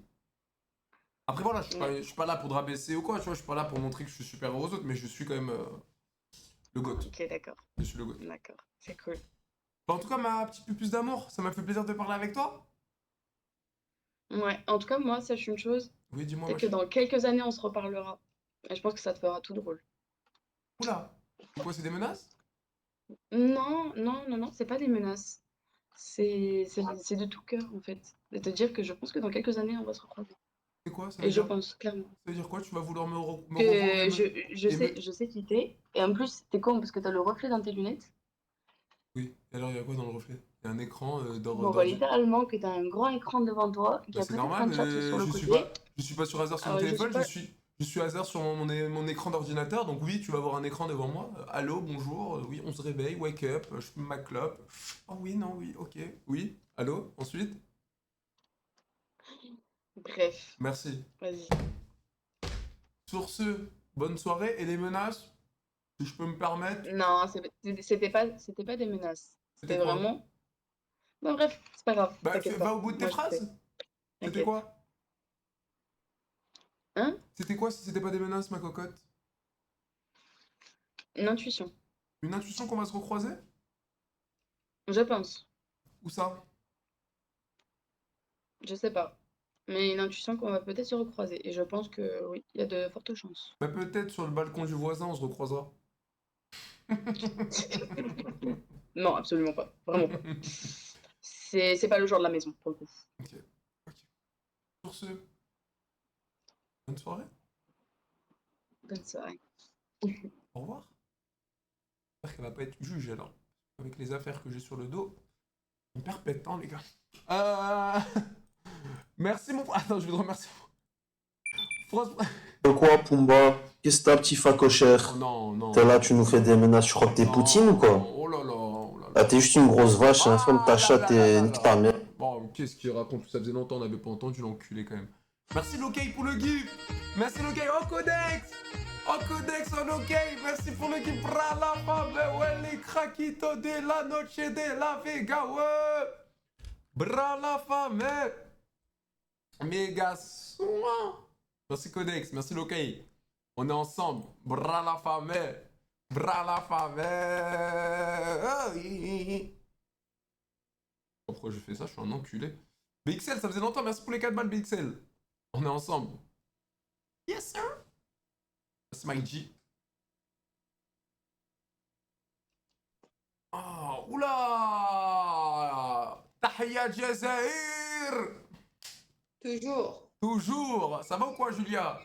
Après voilà, je suis pas là pour te rabaisser ou quoi, tu vois, je suis pas là pour montrer que je suis supérieur aux autres, mais je suis quand même le GOAT. Ok, d'accord, Je suis le GOAT. d'accord, c'est cool. Bah, en tout cas, ma petite pupus d'amour, ça m'a fait plaisir de parler avec toi. Ouais, en tout cas, moi, sache une chose, Oui, dis-moi, ma peut-être que chérie. dans quelques années, on se reparlera. Et je pense que ça te fera tout drôle. Oula, c'est quoi, c'est des menaces? Non, non, non, non, c'est pas des menaces. C'est de tout cœur, en fait. De te dire que je pense que dans quelques années, on va se recroiser. C'est quoi, ça veut Et je dire? pense, clairement. Ça veut dire quoi? Tu vas vouloir me revoir Que et me- je sais qui t'es. Et en plus, t'es con parce que t'as le reflet dans tes lunettes. Oui, et alors il y a quoi dans le reflet? Il y a un écran Bon, bah, littéralement, que t'as un grand écran devant toi, qu'il y Bah, a c'est peut-être normal, un chat mais sur le je suis côté. je suis pas sur hasard sur Ah mon ouais, je téléphone, suis pas- je suis hasard sur mon écran d'ordinateur, donc oui, tu vas avoir un écran devant moi. Allô, bonjour, oui, on se réveille, wake up, je fume ma clope. Oh oui, non, oui, ok, oui, allô, ensuite? Bref, Merci. vas-y. Sur ce, bonne soirée et les menaces, si je peux me permettre. Non, c'était pas des menaces. C'était quoi? vraiment. Bon, bref, c'est pas grave. Bah, t'inquiète va pas. au bout de tes Moi, je phrases. sais. C'était T'inquiète. quoi? Hein? C'était quoi si c'était pas des menaces, ma cocotte? Une intuition. Une intuition qu'on va se recroiser? Je pense. Où ça? Je sais pas. Mais une intuition qu'on va peut-être se recroiser. Et je pense que oui, il y a de fortes chances. Bah, peut-être sur le balcon du voisin, on se recroisera. Non, absolument pas. Vraiment pas. C'est pas le genre de la maison, pour le coup. Ok. Sur ce, bonne soirée. Bonne soirée. Au revoir. J'espère qu'elle va pas être jugée alors. Avec les affaires que j'ai sur le dos. On perpète, hein, les gars. Merci mon frère. Attends, je vais te remercier. Franchement. Quoi, Pumba? Qu'est-ce que t'as, petit facochère? Oh non, non. T'es là, tu nous fais des menaces, tu crois que t'es Poutine ou quoi? Oh là là, oh là là. Ah, t'es juste une grosse vache, hein, ferme ta chatte et nique ta mère. Bon, qu'est-ce qu'il raconte? Ça faisait longtemps, on n'avait pas entendu l'enculé quand même. Merci Lokai pour le gift. Merci Lokai. Oh Codex. En codex, en ok, merci pour le gift. Bra la femme, ouais, les craquitos de la noche de la Vega, ouais. Bra la femme, méga soin. Merci codex, merci l'ok. On est ensemble. Bra la femme, bra la femme. Pourquoi je fais ça? Je suis un enculé. BXL, ça faisait longtemps, merci pour les 4 balles, BXL. On est ensemble. Yes, sir. Merci, Mike G. Oh, oula! Tahia Jazair! Toujours. Toujours. Ça va ou quoi, Julia?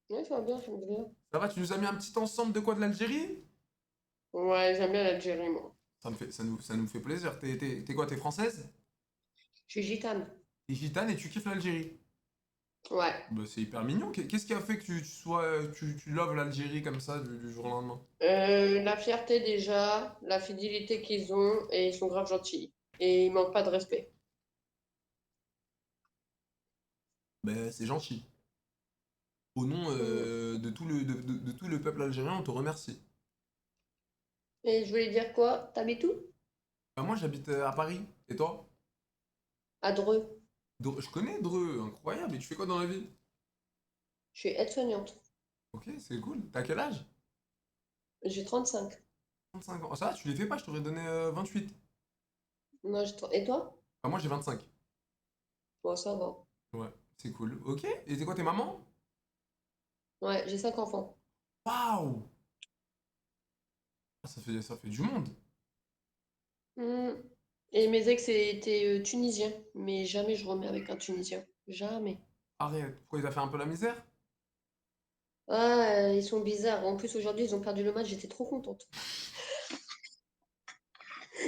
Ouais, ça va bien, ça va bien. Ça va, tu nous as mis un petit ensemble de quoi, de l'Algérie? Ouais, j'aime bien l'Algérie, moi. Ça nous fait plaisir. T'es quoi, t'es française? Je suis gitane. T'es gitane et tu kiffes l'Algérie? Ouais. Bah, c'est hyper mignon. Qu'est-ce qui a fait que tu loves l'Algérie comme ça du jour au lendemain? La fierté déjà, la fidélité qu'ils ont, et ils sont grave gentils. Et ils manquent pas de respect. Bah, c'est gentil. Au nom de tout le peuple algérien, on te remercie. Et je voulais dire quoi? T'habites où? Bah, moi, j'habite à Paris. Et toi? À Dreux. Je connais Dreux, incroyable. Et tu fais quoi dans la vie? Je suis aide-soignante. Ok, c'est cool. T'as quel âge? J'ai 35. 35 ans. Oh, ça va, tu les fais pas, je t'aurais donné 28. Non, Et toi? Bah, moi, j'ai 25. Bon, ça va. Ouais, c'est cool. Ok. Et t'es quoi, t'es maman? Ouais, j'ai 5 enfants. Waouh! Ah, ça fait du monde. Hmm. Et mes ex étaient tunisiens. Mais jamais je remets avec un Tunisien. Jamais. Arrête. Pourquoi il t'a fait un peu la misère? Ah, ils sont bizarres. En plus, aujourd'hui, ils ont perdu le match. J'étais trop contente.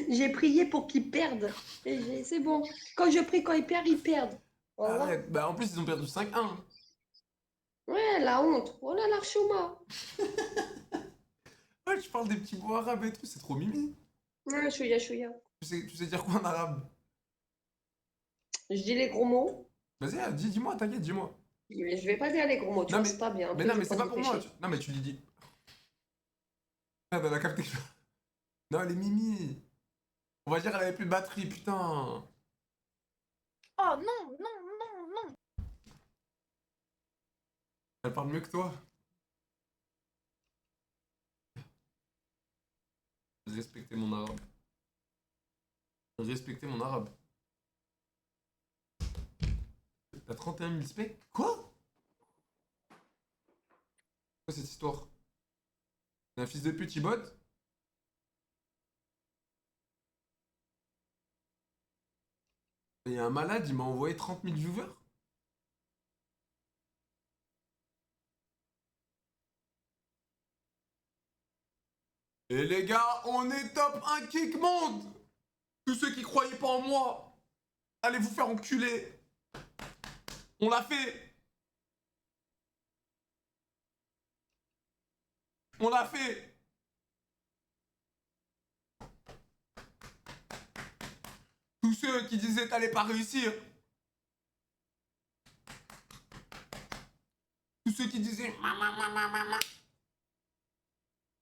J'ai prié pour qu'ils perdent. C'est bon. Quand je prie, quand ils perdent, ils perdent. Voilà. Arrête. Bah, en plus, ils ont perdu 5-1. Ouais, la honte. Oh là, l'archouma. Ouais, tu parles des petits mots arabes et tout, c'est trop mimi. Ouais, chouïa, chouïa. Tu sais dire quoi en arabe? Je dis les gros mots. Vas-y, dis-moi, t'inquiète, dis-moi. Mais je vais pas dire les gros mots. Tu Non, vois, mais- c'est pas bien. Mais Après, non, je mais vais c'est pas pas me pour moi. pécher. Non, mais tu lui dis. Merde, elle a capté que je... Non, elle est mimi. On va dire elle avait plus de batterie, putain. Oh non, non, non, non. Elle parle mieux que toi. Respectez mon arabe. Respectez mon arabe. T'as 31 000 specs? Quoi? Quoi cette histoire? T'es un fils de pute, il botte? Il y a un malade, il m'a envoyé 30 000 viewers? Et les gars, on est top 1 kick monde! Tous ceux qui croyaient pas en moi, allez vous faire enculer! On l'a fait! On l'a fait! Tous ceux qui disaient t'allais pas réussir. Tous ceux qui disaient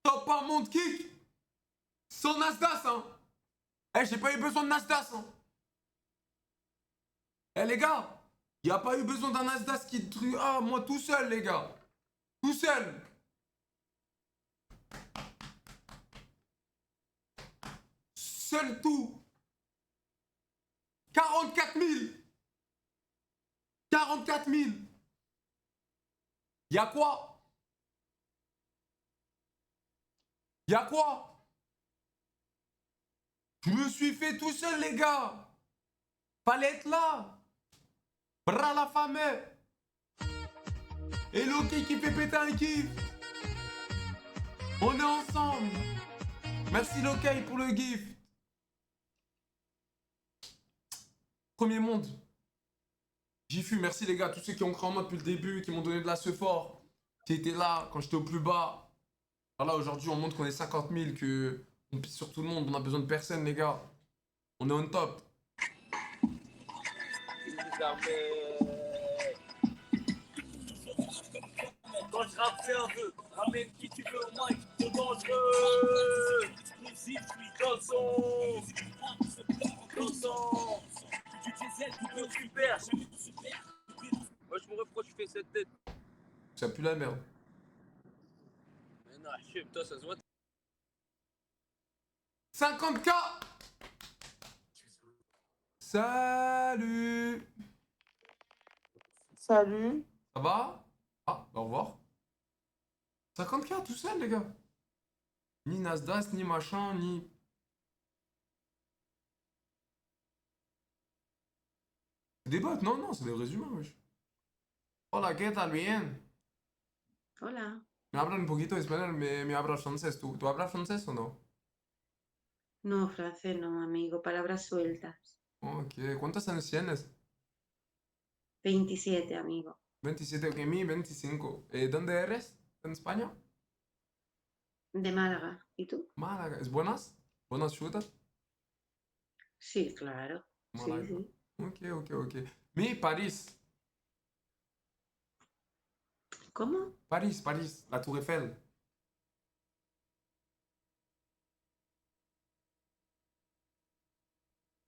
top 1 monde kick! Sans Nasdaq, hein! Eh, j'ai pas eu besoin de Nasdaq, hein! Eh, les gars, y a pas eu besoin d'un Nasdaq qui truc. Ah, moi tout seul, les gars! Tout seul! Seul tout! 44 000! 44 000! Y'a quoi? Y'a quoi? Je me suis fait tout seul, les gars! Fallait être là! Bras la femme! Et Loki qui fait péter un kiff! On est ensemble! Merci Loki pour le gift! Premier monde. Jifu, merci les gars, tous ceux qui ont cru en moi depuis le début, qui m'ont donné de la fort, qui étaient là quand j'étais au plus bas. Voilà, aujourd'hui on montre qu'on est 50 000, que on pisse sur tout le monde, on a besoin de personne les gars. On est on top. Quand je rappe, c'est un vœu. Ramène qui tu veux au mic, trop dangereux. Explosif, je suis dans le son. Dans le son. Du diesel, du super. Moi, je me reproche, tu fais cette tête. Ça pue la merde. Mais non, je sais, toi, ça se voit. 50K. Salut. Salut. Ça va? Ah, au revoir. 50K tout seul, les gars. Ni Nasdaq, ni machin, ni... C'est des bots, non, non, c'est des vrais humains, wesh. Hola, ¿qué tal? Bien. Hola. Me hablan un poquito español, me hablas francés. ¿Tú hablas francés o no? No, francés no, amigo. Palabras sueltas. Ok, ¿cuántos años tienes? 27, amigo. 27, ok, mi 25. ¿Dónde eres? ¿En España? De Málaga. ¿Y tú? Málaga. ¿Es buenas? ¿Buenas chutas? Sí, claro. Sí, Málaga. sí. Ok, ok, ok. Mi París. ¿Cómo? París, París. La Tour Eiffel.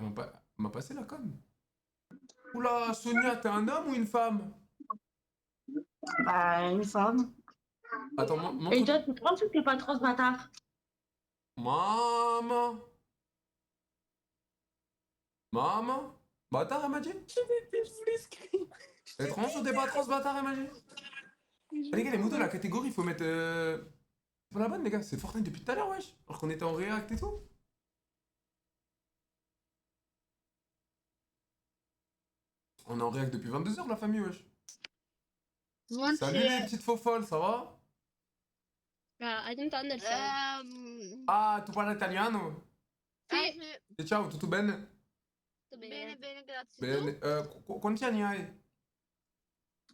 On m'a passé la conne. Oula, Sonia, t'es un homme ou une femme? Bah, une femme. Attends, Et montre... toi, tu penses que t'es pas trop ce bâtard? Maman. Maman. Bâtard, elle m'a dit? Étrange, des bâtards, ce bâtard, elle m'a dit. Ah, les gars, les motos, la catégorie, faut mettre... C'est pas la bonne, les gars. C'est Fortnite depuis tout à l'heure, wesh. Alors qu'on était en React et tout. On est en React depuis 22h, la famille, wesh. Salut les petites faux folles, ça va? I don't understand. Ah, tu parles italiano? Sì. E ciao, tutto bene? Bene, bene, grazie. Bene. Quanti anni hai?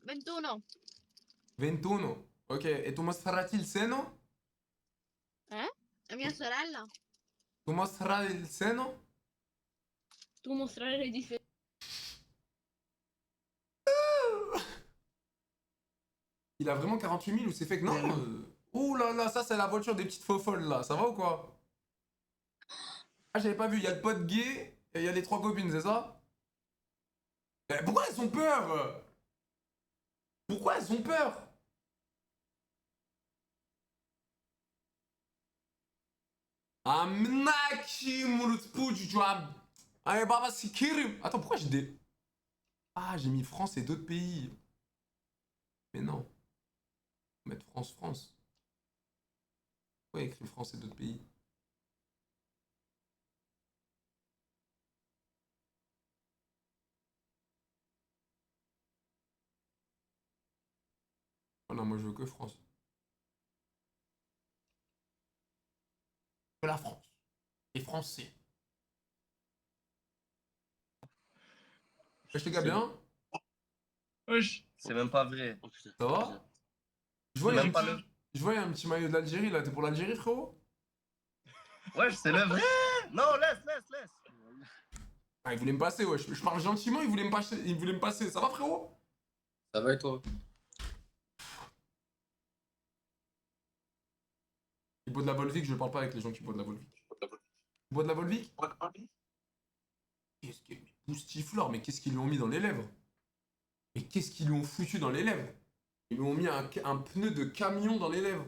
21. 21. Ok, e tu mostrarti il seno? La mia sorella? Tu mostrerai il seno? Tu mostrare le difese. Il a vraiment 48 000 ou c'est fake? Non Ouh là là, ça c'est la voiture des petites faux folles là, ça va ou quoi? Ah, j'avais pas vu, il y a le pote gay et il y a les 3 copines, c'est ça? Mais pourquoi elles ont peur? Pourquoi elles ont peur? Amnaki Mouloutpouj, tu vois. Allez, Baba Sikirim. Attends, pourquoi j'ai des. Ah, j'ai mis France et d'autres pays. Mais non. Faut mettre France, France. Pourquoi il y a écrit France et d'autres pays? Oh non, moi je veux que France. Que la France. Les Français. Wesh les gars, bien? Wesh, c'est même pas vrai. Ça va? Je vois, il y a un petit maillot de l'Algérie là, t'es pour l'Algérie frérot? Wesh, c'est le vrai. Non, laisse. Ah, il voulait me passer, ouais. Je parle gentiment, il voulait me passer. Ça va frérot? Ça va et toi? Il boit de la Volvic, je parle pas avec les gens qui boivent de la Volvic. Tu bois de la Volvic? Qu'est-ce qu'il... Boustiflore, mais qu'est-ce qu'ils lui ont mis dans les lèvres? Mais qu'est-ce qu'ils lui ont foutu dans les lèvres? Ils lui ont mis un pneu de camion dans les lèvres.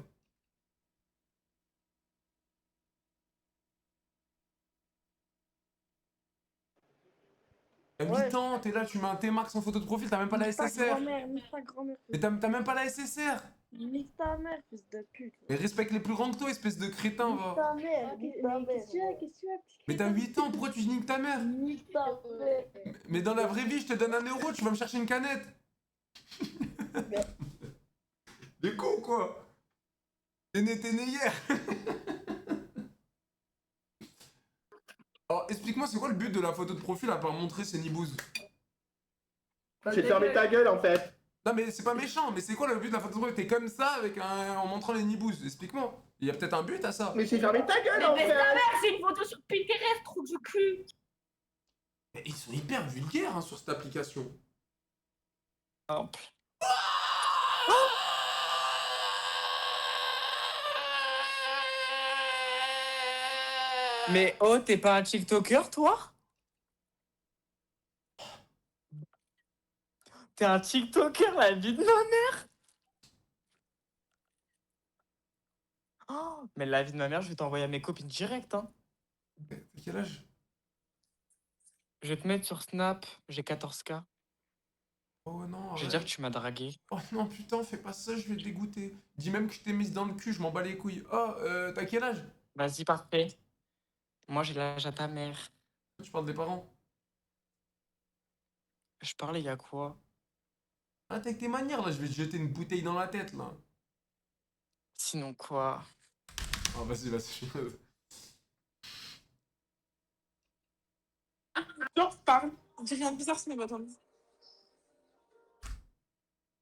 T'as 8 ans, t'es là, tu mets un T-Max en photo de profil, t'as même pas la SSR. Nique ta grand-mère. Mais t'as même pas la SSR. Nique ta mère, fils de pute. Mais respecte les plus grands que toi, espèce de crétin, va. Ta mère, nique ta mère. Qu'est-ce que tu as, Mais t'as 8 ans, pourquoi tu niques ta mère? Nique ta mère. Mais dans la vraie vie, je te donne 1 euro, tu vas me chercher une canette. Des cons, quoi. T'es né hier. Alors, explique-moi, c'est quoi le but de la photo de profil à part montrer ses nibouses? C'est de fermer ta gueule, en fait. Non, mais c'est pas méchant, mais c'est quoi le but de la photo de profil? T'es comme ça en montrant les nibouses, explique-moi. Il y a peut-être un but à ça. Mais c'est fermer ta gueule, en Mais fait. ta mère, c'est une photo sur Pinterest, trou du cul. Mais ils sont hyper vulgaires hein, sur cette application. Mais oh, t'es pas un TikToker, toi? T'es un TikToker, la vie de ma mère. Oh, mais la vie de ma mère, je vais t'envoyer à mes copines direct, hein. T'as quel âge? Je vais te mettre sur Snap, j'ai 14K. Oh non, Je vais dire arrête. que tu m'as dragué. Oh non, putain, fais pas ça, je vais te dégoûter. Dis même que je t'ai mise dans le cul, je m'en bats les couilles. Oh, t'as quel âge? Vas-y, parfait. Moi, j'ai l'âge à ta mère. Tu parles des parents? Je parlais, il y a quoi? Arrête avec tes manières, là, je vais te jeter une bouteille dans la tête, là. Sinon quoi? Oh, vas-y, vas-y. Non, parle. J'ai rien de bizarre, ce mec, attends.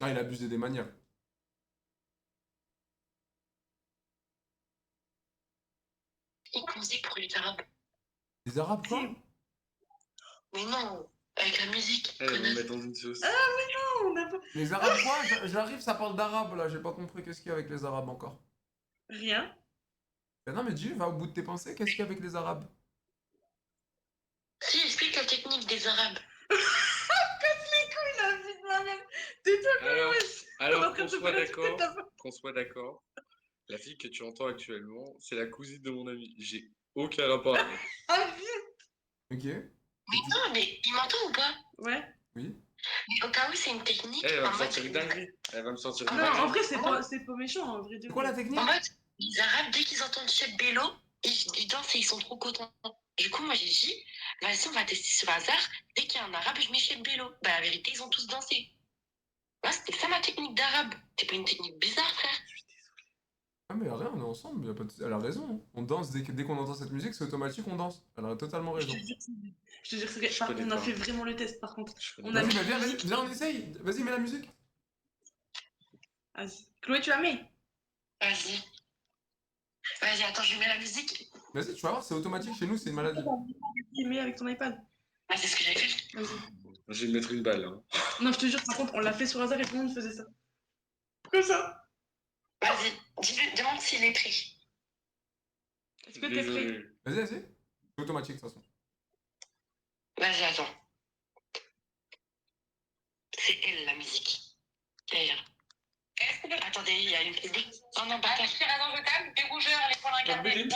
Ah, il a abusé des manières. Il conseille pour les Arabes. Les Arabes, quoi? Mais non, avec la musique. Eh, on va mettre dans une sauce. Non, on n'a pas. Les Arabes, quoi? J'arrive, ça parle d'arabe, là. J'ai pas compris qu'est-ce qu'il y a avec les Arabes encore. Rien. Ben non, mais dis, va au bout de tes pensées, qu'est-ce qu'il y a avec les Arabes? Si, explique la technique des Arabes. Casse les couilles, la vie de ma mère. Tais-toi, Alors, wesh. On est en alors train qu'on de se soit faire expliquer ta d'accord, qu'on soit d'accord, la fille que tu entends actuellement, c'est la cousine de mon ami. J'ai aucun rapport avec. Ah, vite. Ok. Mais non, mais il m'entend ou pas? Ouais. Oui. Mais au cas où, c'est une technique. Elle va en me mode- sortir une dinguerie. Elle va me sortir une Non, en dinguerie. vrai, c'est pas méchant, en vrai. C'est quoi la technique? En mode, les Arabes, dès qu'ils entendent Chef Bello, ils dansent et ils sont trop contents. Du coup, moi, j'ai dit, vas-y, on va tester sur hasard. Dès qu'il y a un Arabe, je mets Chef Bello. Bah, la vérité, ils ont tous dansé. Ouais, c'était ça ma technique d'Arabe. C'est pas une technique bizarre, frère. Ah, mais rien, on est ensemble, y a pas de... elle a raison. Hein. On danse, dès qu'on entend cette musique, c'est automatique, on danse. Elle a totalement Je raison. te jure, je te jure, c'est vrai. Par contre, on a fait vraiment le test, par contre. On a Vas-y, mis bah, la viens, musique. viens, on essaye. Vas-y, mets la musique. Vas-y. Chloé, tu la mets? Vas-y. Vas-y, attends, je mets la musique. Vas-y, tu vas voir, c'est automatique chez nous, c'est une maladie. Tu mets avec ton iPad. Ah, c'est ce que j'ai fait. Vas-y. Je vais me mettre une balle. Hein. Non, je te jure, par contre, on l'a fait sur hasard et tout le monde faisait ça. Comme ça. Vas-y, demande s'il est pris. Est-ce que t'es prêt? Vas-y, vas-y. C'est automatique, de toute façon. Vas-y, attends. C'est elle, la musique. D'ailleurs. Attendez, il y a une musique. Oh non, pas aspirateur jetable, des rougeurs, les points regardés.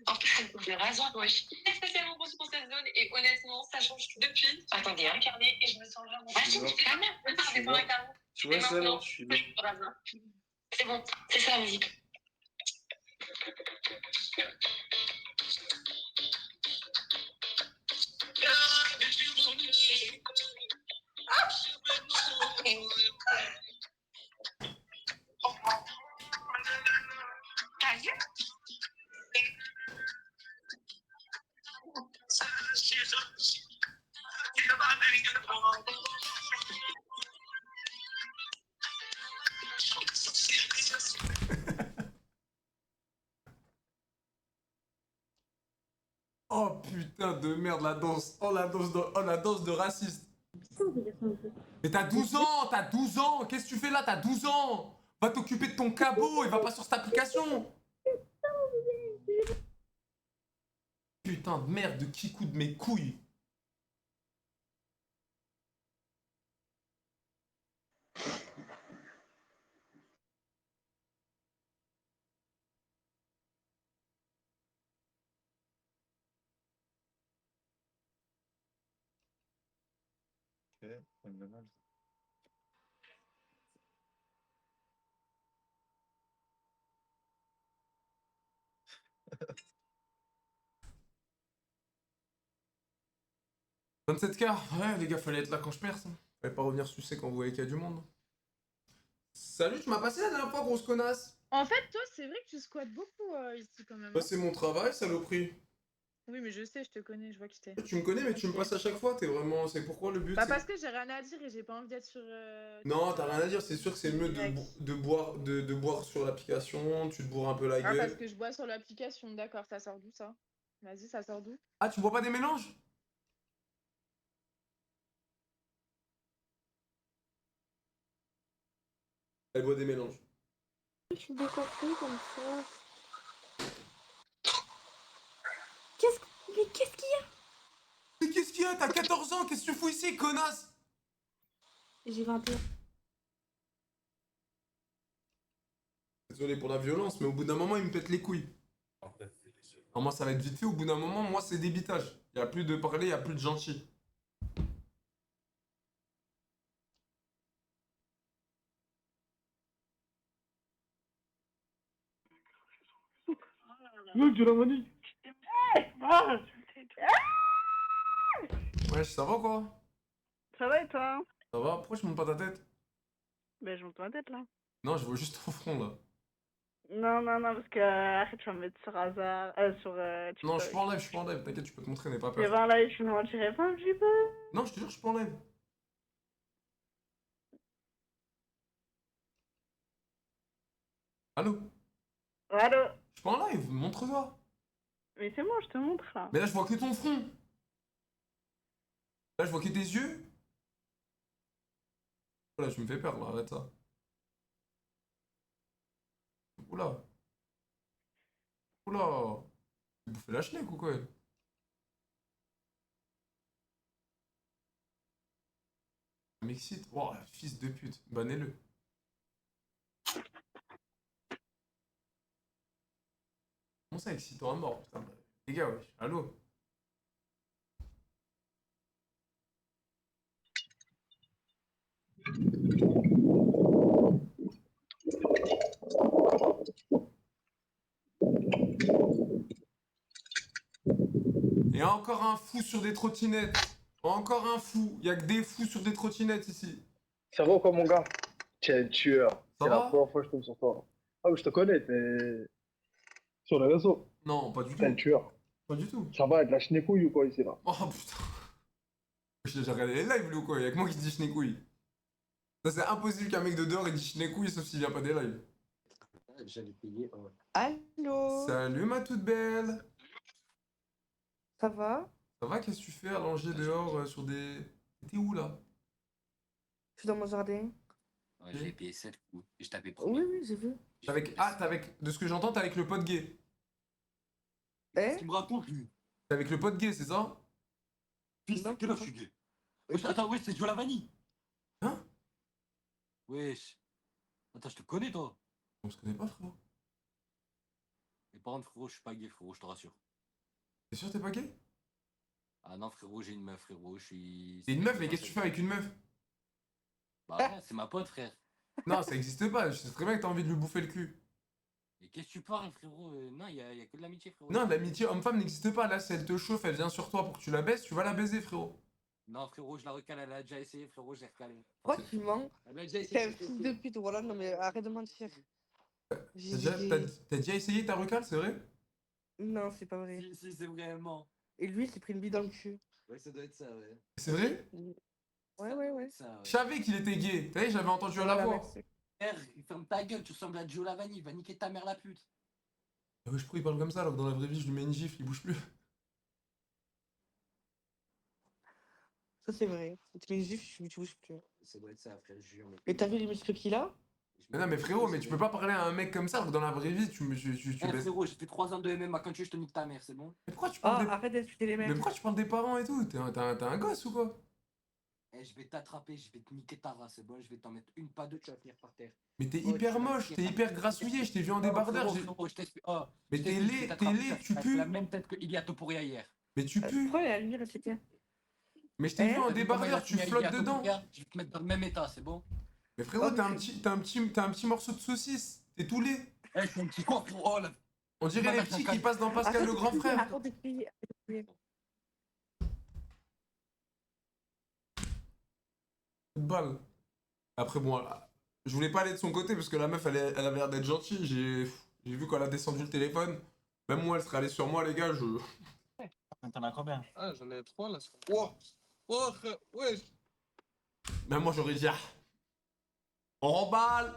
En plus, c'est le rasoir, wesh. C'est spécialement conçu pour cette zone et honnêtement, ça change depuis. Attendez, hein. Incarné et je me sens vraiment. Ah, si, tu fais la merde. Des points regardés. Tu vois ça, non? Je suis là. C'est bon, c'est ça la musique. Oh putain de merde, la danse. Oh la danse de raciste. Mais t'as 12 ans, t'as 12 ans. Qu'est-ce que tu fais là? T'as 12 ans. Va t'occuper de ton cabot et va pas sur cette application. Putain de merde, de qui coude mes couilles. « 27K, ouais les gars, fallait être là quand je perce. Hein. Fallait pas revenir sucer quand vous voyez qu'il y a du monde. Salut, tu m'as passé la dernière fois, grosse connasse. En fait, toi, c'est vrai que tu squattes beaucoup ici quand même. Bah hein. c'est mon travail, saloperie. Oui, mais je sais, je te connais, je vois qui t'es. Tu me connais, mais tu me passes à chaque fois, t'es vraiment... C'est pourquoi le but, Bah c'est... parce que j'ai rien à dire et j'ai pas envie d'être sur... Non, t'as rien à dire, c'est sûr que c'est mieux direct. de boire sur l'application, tu te bourres un peu la Ah, gueule. parce que je bois sur l'application, d'accord, ça sort d'où ça? Vas-y, ça sort d'où? Ah, tu bois pas des mélanges? Elle boit des mélanges. Je suis décoiffée comme ça. Mais qu'est-ce qu'il y a? Mais qu'est-ce qu'il y a? T'as 14 ans, qu'est-ce que tu fous ici, connasse? J'ai 21. Désolé pour la violence, mais au bout d'un moment, il me pète les couilles. Alors moi, ça va être vite fait, au bout d'un moment, moi, c'est débitage. Il y a plus de parler, il y a plus de gentil. Mec, de la manie. Wesh, ça va quoi? Ça va et toi? Ça va? Pourquoi je monte pas ta tête? Ben, je monte ma tête là. Non, je vois juste ton front là. Non, non, non, parce que arrête, tu vas me mettre sur hasard. Sur Non, je suis TikTok. pas en live, je suis pas en live. T'inquiète, tu peux te montrer, n'aie pas Il y peur. avait un live, je me mentirais pas un petit peu. Non, je te jure, je suis pas en live. Allô? Allô? Je suis pas en live, montre-toi. Mais c'est moi, je te montre là. Mais là, je vois que ton front. Là, je vois que tes yeux. Oh là, tu me fais peur, là, arrête ça. Oula. Oula. Tu bouffes la schneck ou quoi? Elle m'excite. Oh, fils de pute. Bannez-le. Comment ça, excitant à mort, putain. Les gars, wesh. Allô? Et encore un fou sur des trottinettes. Encore un fou. Y a que des fous sur des trottinettes ici. Ça va ou quoi, mon gars? Tu es un tueur. Ça C'est la va? première fois que je tombe sur toi. Ah oui, je te connais, t'es sur les réseaux. Non, pas du T'es un tout. tueur. Pas du tout. Ça va avec la chenecouille ou quoi ici là? Oh putain. J'ai déjà regardé les lives, lui, ou quoi? Y'a que moi qui dis chenecouille. Ça, c'est impossible qu'un mec de dehors il dit chenecouille sauf s'il vient pas des lives. J'allais payer. Allô? Salut, ma toute belle. Ça va? Ça va? Qu'est-ce que tu fais allongé dehors sur des. T'es où là? Je suis dans mon jardin. Ouais, j'ai payé 7 coups et je tapais Oui, premier. oui, j'ai vu. T'es avec. Ah, t'es avec. De ce que j'entends, t'es avec le pote gay. Qu'est-ce qu'il me raconte, lui? T'es avec le pote gay, c'est ça? Fils, quelle heure je suis gay? Wesh, attends, wesh, c'est Joe Lavani. Hein? Wesh. Attends, je te connais, toi. On se connaît pas, frérot. Mais par contre, frérot, je suis pas gay, frérot, je te rassure. T'es sûr t'es pas gay? Ah non, frérot, j'ai une meuf, frérot, je suis. T'es une meuf, mais qu'est-ce que tu fais avec une meuf? Bah, ouais, c'est ma pote, frère. Non, ça existe pas. Je sais très bien que t'as envie de lui bouffer le cul. Mais qu'est-ce que tu parles, frérot? Non, y a que de l'amitié, frérot. Non, l'amitié homme-femme n'existe pas. Là, si elle te chauffe, elle vient sur toi pour que tu la baisses, tu vas la baiser, frérot. Non, frérot, je la recale, elle a déjà essayé, frérot, je l'ai recalé. Pourquoi tu mens? Elle a déjà T'es un essayé. fils de pute, voilà, non mais arrête de mentir. T'as déjà essayé ta recale, c'est vrai? Non, c'est pas vrai. Si, c'est vraiment. Et lui, il s'est pris une bille dans le cul. Ouais, ça doit être ça, ouais. C'est vrai? Ouais, ouais, ouais. Ça, Je savais qu'il était gay. T'as vu, j'avais entendu à la Voilà, voix. merci. Frère, ferme ta gueule, tu ressembles à Joe Lavani, il va niquer ta mère la pute. Ah ouais, je pourrais il parle comme ça alors que dans la vraie vie, je lui mets une gifle, il bouge plus. Ça, c'est vrai. Tu mets une gifle, tu bouges plus. Ça doit être ça, frère, je jure. Et t'as vu les muscles qu'il a? Mais non, mais frérot, mais tu peux pas parler à un mec comme ça alors que dans la vraie vie, tu Eh, baisses. frérot, j'ai fait 3 ans de MMA, quand tu veux, je te nique ta mère, c'est bon? Mais pourquoi tu Oh, parles des... arrête d'insulter les Mais mecs. pourquoi tu parles des parents et tout? T'as un gosse ou quoi? Eh, je vais t'attraper, je vais te niquer ta race, c'est bon? Je vais t'en mettre une, pas deux, tu vas finir par terre. Mais t'es Oh, hyper tu vas moche, finir t'es par hyper terre. grassouillé, je t'ai vu en Oh, débardeur. frérot, frérot, je t'explique. Oh, Mais je t'es t'explique, je vais laid, t'attraper, tu t'as pues. la même tête que Ilia Topuria hier. Mais tu pues. Pourquoi la lumière, c'était? Mais je t'ai vu en T'as vu comment il a débardeur, tu fini à flottes Ilia dedans. Topuria? Je vais te mettre dans le même état, c'est bon? Mais frérot, Oh, t'as un petit morceau de saucisse. T'es tout laid. Eh, je suis un petit quoi, frérot? Oh, là. On dirait les petits qui passent dans Pascal le grand frère. Arrête d'expliquer. Balle. Après, bon, je voulais pas aller de son côté parce que la meuf, elle avait l'air d'être gentille. J'ai vu qu'elle a descendu le téléphone. Même moi, elle serait allée sur moi, les gars. T'en as combien? Ah, j'en ai 3 là. Wow. Oh, frère, wesh. Même moi, j'aurais dit, ah, on remballe.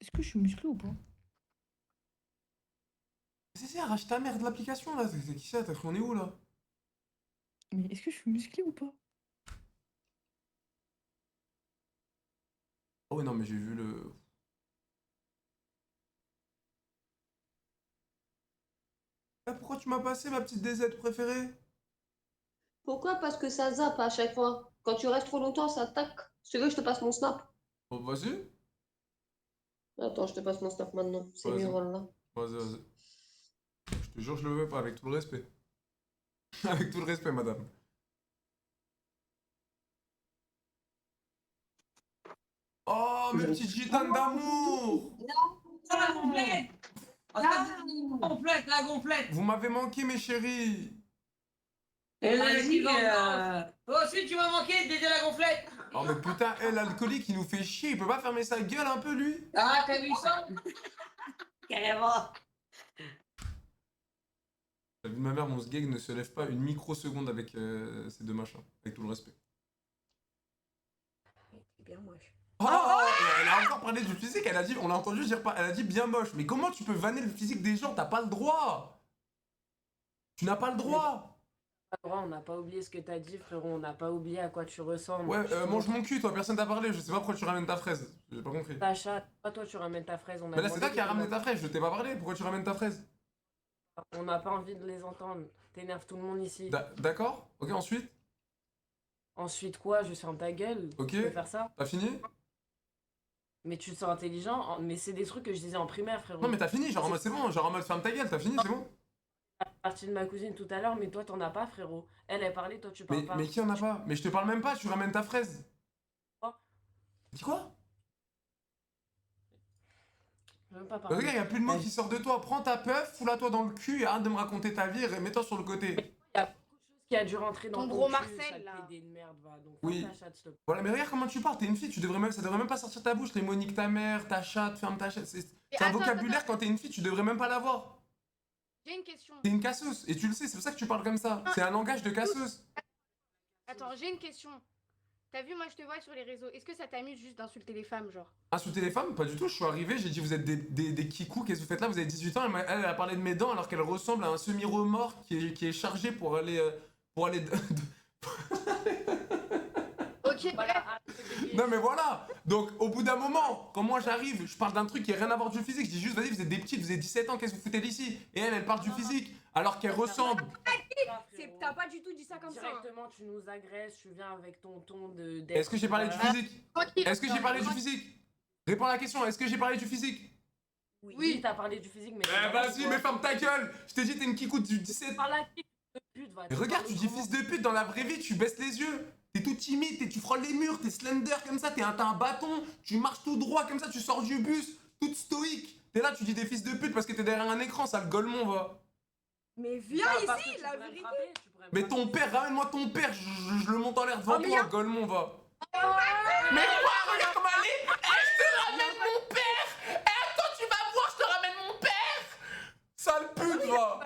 Est-ce que je suis musclé ou pas? C'est arrache ta mère de l'application là. C'est qui ça? T'as cru on est où là? Mais est-ce que je suis musclé ou pas? Oh ouais, non, mais j'ai vu le. pourquoi tu m'as passé ma petite DZ préférée? Pourquoi? Parce que ça zappe à chaque fois. Quand tu restes trop longtemps, ça tac. Si tu veux, je te passe mon snap. Bon, vas-y. Attends, je te passe mon snap maintenant. C'est Vas-y. mieux, voilà. Vas-y. Je te jure, je le veux pas, avec tout le respect. Avec tout le respect, madame. Oh, mes petites gitanes d'amour! La gonflette. La gonflette, la gonflette. Vous m'avez manqué, mes chéris! Et Vas-y, toi aussi, tu m'as manqué, déjà la gonflette. Oh, mais putain, l'alcoolique, il nous fait chier, il peut pas fermer sa gueule un peu, lui? Ah, t'as vu ça? Carrément. La vie de ma mère, mon sgeg ne se lève pas une microseconde avec ces deux machins, avec tout le respect. C'est bien moche. Oh, elle a encore parlé du physique, elle a dit, on l'a entendu dire pas, elle a dit bien moche. Mais comment tu peux vanner le physique des gens? T'as pas le droit. Tu n'as pas le droit. On n'a pas oublié ce que t'as dit, frérot. On n'a pas oublié à quoi tu ressembles. Ouais, mange mon cul, toi, personne t'a parlé. Je sais pas pourquoi tu ramènes ta fraise. J'ai pas compris. Ta chatte. Toi, tu ramènes ta fraise. Mais là, c'est toi qui as ramené ta fraise, je t'ai pas parlé. Pourquoi tu ramènes ta fraise? On n'a pas envie de les entendre. T'énerves tout le monde ici. D'accord. Ok, ensuite? Ensuite, quoi? Je ferme ta gueule. Ok. Tu peux faire ça? T'as fini? Mais tu te sens intelligent. Mais c'est des trucs que je disais en primaire, frérot. Non, mais t'as fini, genre en mode c'est bon, genre en mode ferme ta gueule, t'as fini, c'est bon? Partie de ma cousine tout à l'heure, mais toi t'en as pas, frérot. Elle parlait, toi tu parles pas. Mais qui en a pas? Mais je te parle même pas, tu ramènes ta fraise. Quoi? Dis quoi? Je veux même pas parler. Regarde, y'a plus de mots qui sortent de toi. Prends ta puff, fous-la toi dans le cul et arrête de me raconter ta vie et mets-toi sur le côté. Il y a beaucoup de choses qui a dû rentrer dans Ton ton gros cul, Marcel, sale là. pédé de merde, va. Donc, Oui. ferme ta chatte, s'il te plaît. Voilà, mais regarde comment tu parles, t'es une fille, ça devrait même pas sortir de ta bouche, les mots nique ta mère, ta chatte, ferme ta chatte. C'est un attends, vocabulaire attends. quand t'es une fille, tu devrais même pas l'avoir. J'ai une question. T'es une casseuse, et tu le sais, c'est pour ça que tu parles comme ça. C'est un langage de casseuse. Attends, j'ai une question. T'as vu, moi je te vois sur les réseaux. Est-ce que ça t'amuse juste d'insulter les femmes, genre? Insulter les femmes? Pas du tout, je suis arrivé, j'ai dit vous êtes des kikous, qu'est-ce que vous faites là? Vous avez 18 ans, elle a parlé de mes dents alors qu'elle ressemble à un semi-remorque qui est chargé pour aller... Ok, Non mais voilà. Donc au bout d'un moment, quand moi j'arrive, je parle d'un truc qui a rien à voir du physique, je dis juste vas-y vous êtes des petites, vous avez 17 ans, qu'est-ce que vous foutez d'ici? Et elle parle du physique, alors qu'elle ressemble. T'as pas du tout dit ça comme ça. Directement, tu nous agresses, tu viens avec ton ton de... Est-ce que j'ai parlé du physique? Est-ce que j'ai parlé du physique? Réponds à la question, est-ce que j'ai parlé du physique? Oui, t'as parlé du physique, mais... Eh vas-y mais ferme ta gueule. Je t'ai dit t'es une kikou du 17. Par la fille de pute, va. Mais regarde, tu dis fils de pute, dans la vraie vie tu baisses les yeux. T'es tout timide, tu frôles les murs, t'es slender comme ça, t'as un bâton, tu marches tout droit comme ça, tu sors du bus, toute stoïque. T'es là, tu dis des fils de pute parce que t'es derrière un écran, ça le golemon va. Mais viens ici, la vérité. Mais ton père, ramène-moi ton père, je le monte en l'air devant Oh, mais toi, y'a- golemon va. Mais quoi, regarde comment elle est. Je te ramène mon père. Attends, tu vas voir, je te ramène mon père. Sale pute va.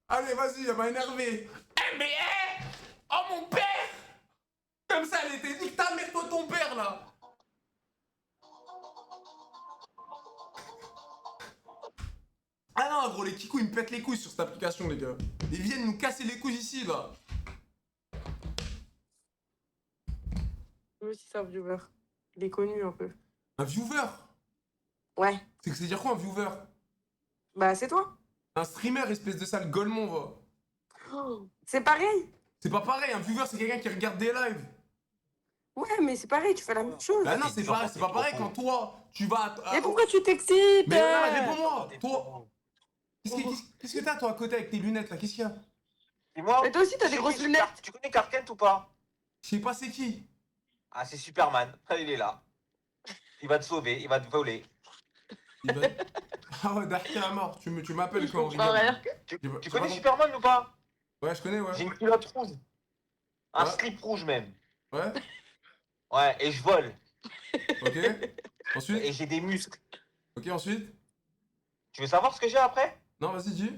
Allez, vas-y, elle m'a énervé. Oh mon père. Comme ça, elle était nique ta mère, toi ton père là. Ah non, gros, les kikous ils me pètent les couilles sur cette application, les gars. Ils viennent nous casser les couilles ici là. Lui aussi, c'est un viewer. Il est connu un peu. Un viewer? Ouais. C'est dire quoi un viewer? Bah, c'est toi. Un streamer, espèce de sale golemon va. Oh, c'est pareil. C'est pas pareil, un viewer c'est quelqu'un qui regarde des lives. Ouais, mais c'est pareil, tu fais la même chose. Bah non, c'est pas pareil quand toi, tu vas... Mais pourquoi tu t'excites? Mais non, réponds-moi. Toi... Qu'est-ce que t'as toi à côté avec tes lunettes là? Qu'est-ce qu'il y a? Dis-moi. Mais toi aussi, t'as des grosses lunettes. Tu connais Clark Kent ou pas? Je sais pas c'est qui. Ah, c'est Superman. Il est là. Il va te sauver, il va te voler. Ah ouais, Darky à mort. Tu m'appelles quand on rigole. Tu connais Superman ou pas? Ouais, je connais, ouais. J'ai une culotte rouge. Un Ouais. slip rouge même. Ouais. Ouais, et je vole. Ok. Ensuite. Et j'ai des muscles. Ok, ensuite. Tu veux savoir ce que j'ai après? Non, vas-y, dis.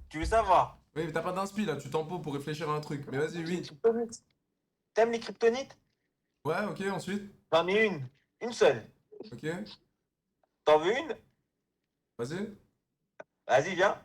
Tu veux savoir? Oui, mais t'as pas d'inspi là, tu tempo pour réfléchir à un truc. Mais vas-y, oui. T'aimes les kryptonites? Ouais, ok, ensuite. J'en ai une. Une seule. Ok. T'en veux une? Vas-y. Vas-y, viens.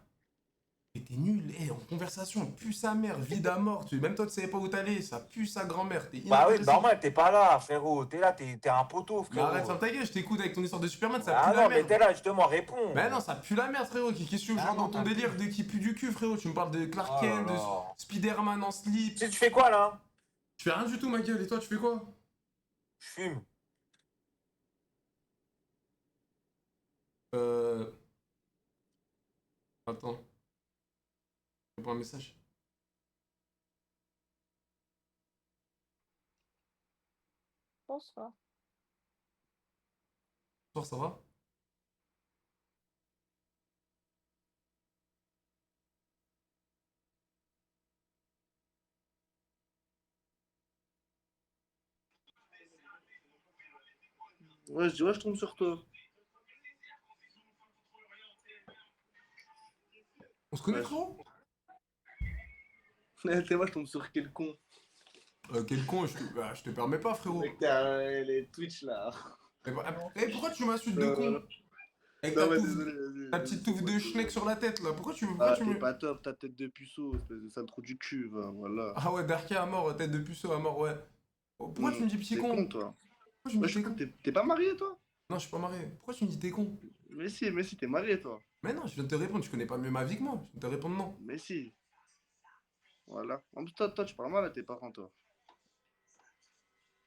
Et t'es nul, en conversation, elle pue sa mère, vide à mort. Même toi, tu savais pas où t'allais, ça pue sa grand-mère. T'es Bah oui, inintéressant. normal, t'es pas là, frérot. T'es là, t'es un poteau, Mais frérot. arrête, ferme ta gueule, je t'écoute avec ton histoire de Superman, ça Ah pue la non, mais merde. t'es là, justement, réponds. Mais non, ça pue la merde, frérot. Qu'est-ce que tu veux que je rentre dans ton délire de qui pue du cul, frérot? Tu me parles de Clark Oh là Kent, de là. Spider-Man en slip. Tu sais, tu fais quoi, là? Je fais rien du tout, ma gueule. Et toi, tu fais quoi? Je fume. Attends. Je réponds un message. Bonsoir. Bonsoir, ça va? Ouais, je dis, ouais, je tombe sur toi. On se connaît, Ouais. frérot? T'es moi, je tombe sur quel con? Quel con, je te permets pas, frérot. Mec, t'as les Twitch là. Pourquoi tu m'insultes de con? Avec Non, ta, mais touffe- désolé, vas-y, ta vas-y, petite touffe de vas-y. schneck sur la tête, là. Pourquoi tu Ah, me... t'es pas top, ta tête de puceau, espèce de sale trou du cul, va, voilà. Ah ouais, Darka à mort, tête de puceau à mort, ouais. Oh, pourquoi tu me dis petit T'es con? con, toi. Pourquoi tu me Ouais, dis je t'es crois con? que t'es pas marié, toi? Non, je suis pas marié. Pourquoi tu me dis t'es con? Mais si, t'es marié, toi. Mais non, je viens de te répondre, tu connais pas mieux ma vie que moi. Je viens de te répondre non. Mais si. Voilà. En plus, toi, tu parles mal à tes parents, toi.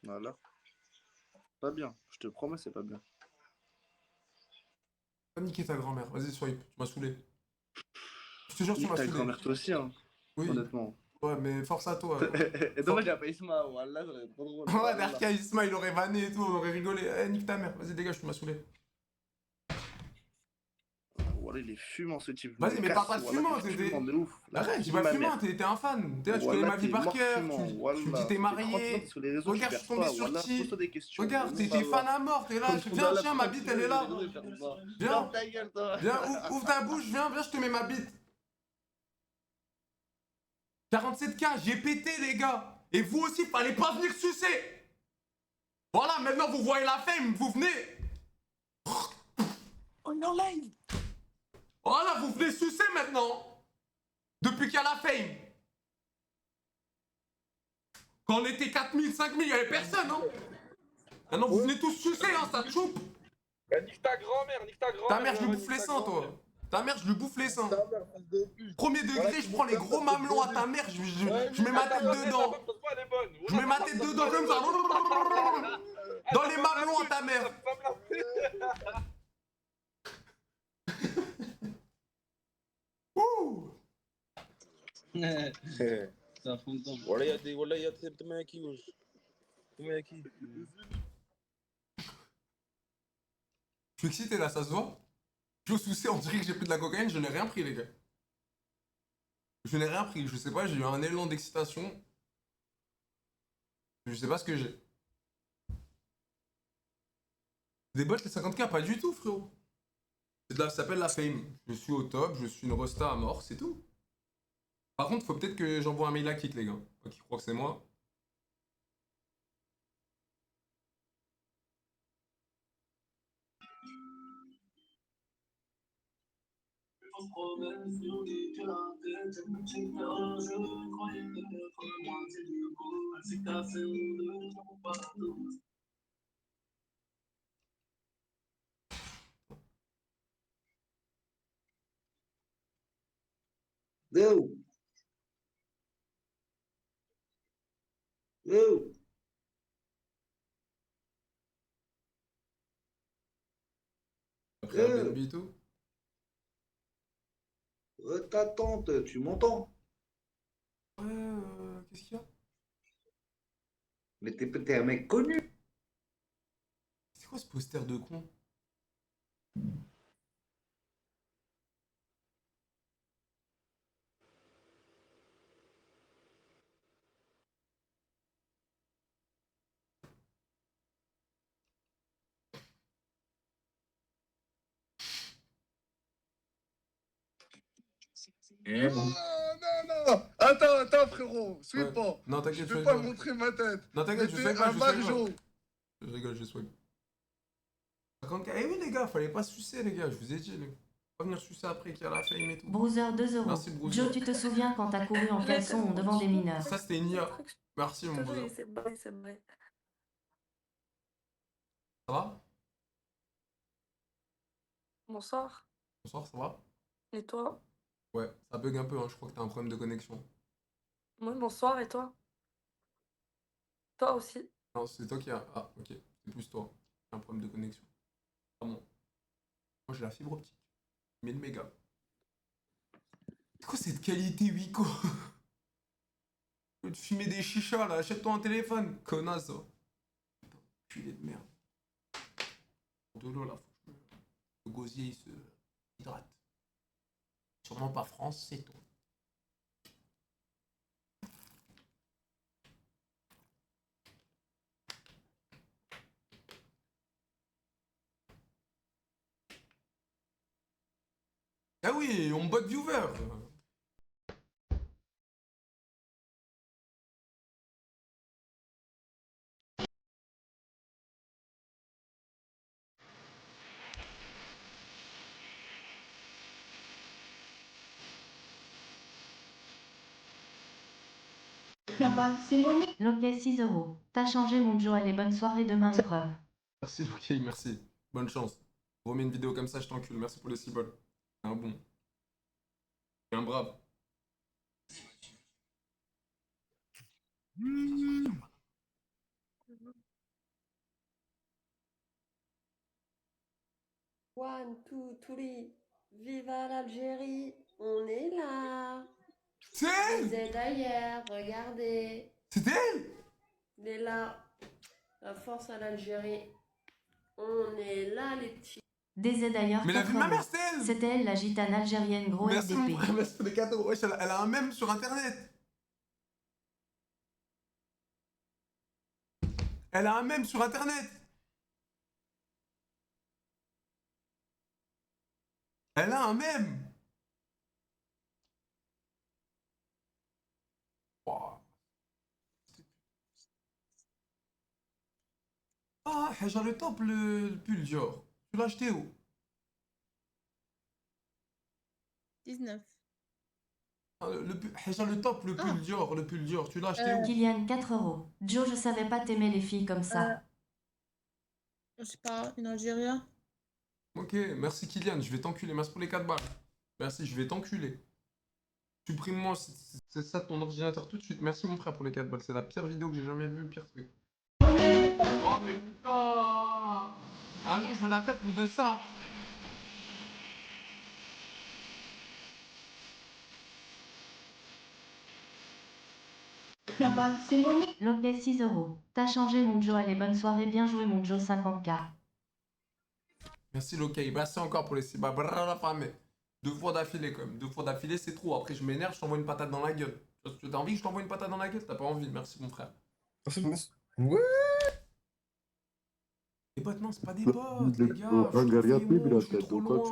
Voilà. Pas bien. Je te promets, c'est pas bien. Pas niquer ta grand-mère. Vas-y, swipe. Tu m'as saoulé. Je te jure, tu Nique m'as ta saoulé. grand-mère, toi aussi, hein. Oui. Honnêtement. Ouais, mais force à toi. Et dommage, j'ai pas Isma. Voilà, ça aurait été trop drôle. Ouais, Voilà. Darka, Isma, il aurait vanné et tout, on aurait rigolé. Eh, nique ta mère. Vas-y, dégage, tu m'as saoulé. Voilà, il est fumant, ce type. Vas-y, mais parle pas de Voilà, fumant, t'es t'es. fumant de ouf. Là, Arrête, tu dis dis pas ma fumant, mère. t'es un fan. T'es là, tu Voilà, connais ma vie t'es par mort cœur. fumant, Tu me voilà. dis t'es Ça fait 30 marié. minutes sur les réseaux, Regarde, tu je suis perds tombé pas, sur voilà, qui? pose-toi des questions. Regarde, Voilà. t'es fan à mort, t'es là. Viens, tiens, ma bite, elle est là. Viens. Ferme ta gueule, toi. Viens, ouvre ta bouche, viens, je te mets ma bite. 47K, j'ai pété, les gars. Et vous aussi, fallait pas venir sucer. Voilà, maintenant vous voyez la fame, vous venez. On est en live. Voilà, vous venez sucer maintenant. Depuis qu'il y a la fame. Quand on était 4000, 5000, il y avait personne, hein. Maintenant, vous venez tous sucer, hein, ça te choupe. Bah, nique ta grand-mère, nique ta grand-mère. Ta mère, je lui ouais, bouffe nique les ta seins, grand-mère. toi. Ta mère, je lui bouffe les seins. Premier Voilà, degré, tu je prends les bouffes gros la mamelons à tête ta de mère, Ouais, je mets ma tête dedans. elle est bonne. Je mets ma tête dedans comme ça. Dans les mamelons à ta mère. Ouh. Ça fond dedans. Voilà, il y a des mecs qui osent. Des mecs qui. Je suis excité là, ça se voit. Je suis souci, on dirait que j'ai pris de la cocaïne, je n'ai rien pris, les gars. Je n'ai rien pris, je sais pas, j'ai eu un élan d'excitation. Je sais pas ce que j'ai. Des bottes, les 50K, pas du tout, frérot. Ça s'appelle la fame. Je suis au top, je suis une rosta à mort, c'est tout. Par contre, faut peut-être que j'envoie un mail à Kik, les gars. Qui croient que c'est moi. Yo. Yo. Après Airbnb et tout. Ta tante, tu m'entends? Ouais, qu'est-ce qu'il y a? Mais t'es un mec connu. C'est quoi ce poster de con? Non. Attends, frérot. Suis Ouais. pas. Non, t'inquiète, Je peux je pas swipe pas. montrer ma tête. Non, t'inquiète, je J'étais swipe pas, un je swipe barjo. pas. Je rigole, je swipe. 50K. Eh oui, les gars, fallait pas se sucer, les gars, je vous ai dit. Va venir sucer après qu'il y a la fame et tout. Browser 2 euros. Merci, Browser. Joe, tu te souviens quand t'as couru en caleçon devant des mineurs? Ça, c'était une IA. Merci, mon Browser. C'est vrai, c'est vrai. Ça va? Bonsoir. Bonsoir, ça va? Et toi? Ouais, ça bug un peu, hein. Je crois que t'as un problème de connexion. Oui, bonsoir, et toi? Toi aussi. Non, c'est toi qui as. Ah, ok. C'est plus toi. J'ai un problème de connexion. Ah bon. Moi, j'ai la fibre optique. 1000 mégas. C'est quoi cette qualité, Wiko? Tu veux te fumer des chichas là, achète-toi un téléphone, connasse. Ça. Putain, culé de merde. De l'eau là, faut que le gosier il se hydrate. Sûrement pas France, c'est tout. Ah oui, on bot viewer. Loquet 6 euros. T'as changé mon Joe, allez, bonne soirée demain, épreuve. Merci, ok, merci. Bonne chance. Remets une vidéo comme ça, je t'encule. Merci pour les 6 balles. T'es un bon. T'es un brave. One, two, three. Viva l'Algérie, on est là. C'est elle? Vous êtes ailleurs, regardez. C'est elle? On est là. La force à l'Algérie. On est là, les petits. DZ d'ailleurs. Mais la vie de ma mère, c'est elle! C'était elle, la gitane algérienne gros Merci, mon FDP. frère, merci pour les cadeaux. Wesh, elle a un mème sur internet. Elle a un mème sur internet. Elle a un mème. Wow. Ah, j'ai le top, le pull Dior. Tu l'as acheté où? 19. Ah, j'ai le top, le pull Dior, le pull Dior. Tu l'as acheté où? Kylian 4 euros. Joe, je savais pas t'aimer les filles comme ça. Je sais pas, une Algérien. Ok, merci Kylian, je vais t'enculer. Merci pour les 4 balles. Merci, je vais t'enculer. Supprime-moi, c'est ça ton ordinateur tout de suite. Merci mon frère pour les 4 balles. C'est la pire vidéo que j'ai jamais vue, pire truc. Oh mais putain! Ah non, je la fête de ça. Loquet 6 euros. T'as changé mon Joe, allez, bonne soirée, bien joué mon Joe 50K. Merci Lokai, merci encore pour les 6 balles. Brrr, mais 2 fois d'affilée quand même. 2 fois d'affilée c'est trop. Après je m'énerve, je t'envoie une patate dans la gueule. Tu as envie que je t'envoie une patate dans la gueule? T'as pas envie, merci mon frère. Ouais. Les potes, non, c'est pas des potes, les gars. Je suis trop loin.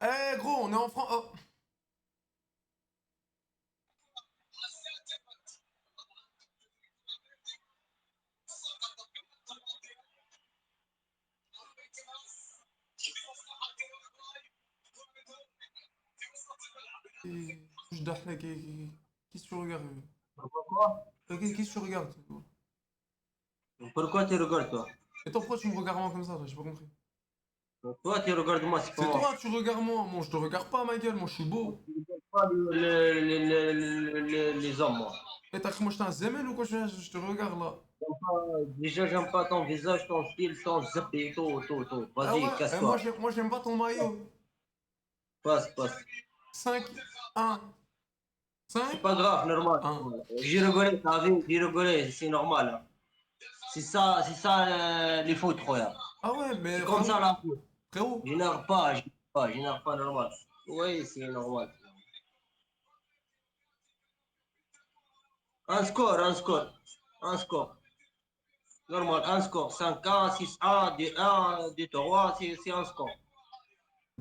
Eh gros, on est en France. Oh. Je dors là, qu'est-ce que tu regardes? Qu'est-ce que tu regardes? Pourquoi tu regardes toi? Et toi, pourquoi tu me regardes moi comme ça? J'ai pas compris. Toi tu regardes moi, c'est pas C'est moi. toi, tu regardes moi. Moi, je te regarde pas, ma gueule. Moi, je suis beau. Pas les hommes, moi. Et t'as cru que moi j'étais un zemel ou quoi? Je te regarde là. Déjà, j'aime pas ton visage, ton style, ton zappé, tout. Ah Vas-y, ouais, casse-toi. moi j'aime pas ton maillot. Passe. 5, 1, 5. C'est pas grave, normal. J'ai rigolé, t'as vu, j'ai rigolé, c'est normal. Hein. C'est ça les fautes, regarde. Ah ouais, mais. C'est comme ça la faute. Frérot. J'énerve pas, normal. Oui, c'est normal. Un score. Normal, un score. 5-1, 6-1, 2-1, 2-3, c'est un score.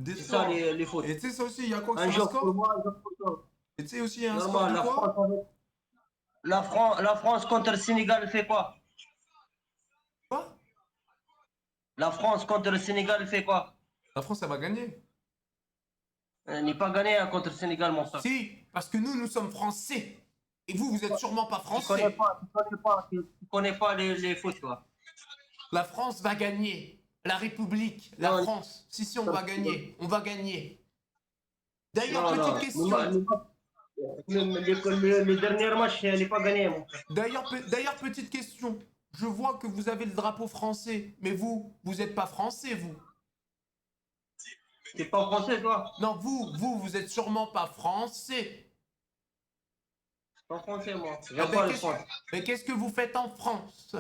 C'est ça les fautes. Et tu sais, ça aussi, il y a quoi que un sur un jour score? pour moi, un jour pour toi. Et tu sais aussi, il y a un normal, score de quoi? La France contre le Sénégal fait quoi? Quoi? La France contre le Sénégal fait quoi? La France, elle va gagner. Elle n'est pas gagnée contre le Sénégal, mon frère. Si, parce que nous sommes français. Et vous, vous êtes sûrement pas Tu connais français. tu connais pas les foot, toi. La France va gagner. La République, la Non, France. Si, on va gagner. On va gagner. non, D'ailleurs, non. petite question. Le dernier match, elle n'est pas gagnée, mon frère. D'ailleurs, petite question. Je vois que vous avez le drapeau français. Mais vous n'êtes pas français, vous. T'es pas français, toi? Non, vous êtes sûrement pas français. Pas français, moi. Eh J'aime ben, pas le France. mais qu'est-ce que vous faites en France?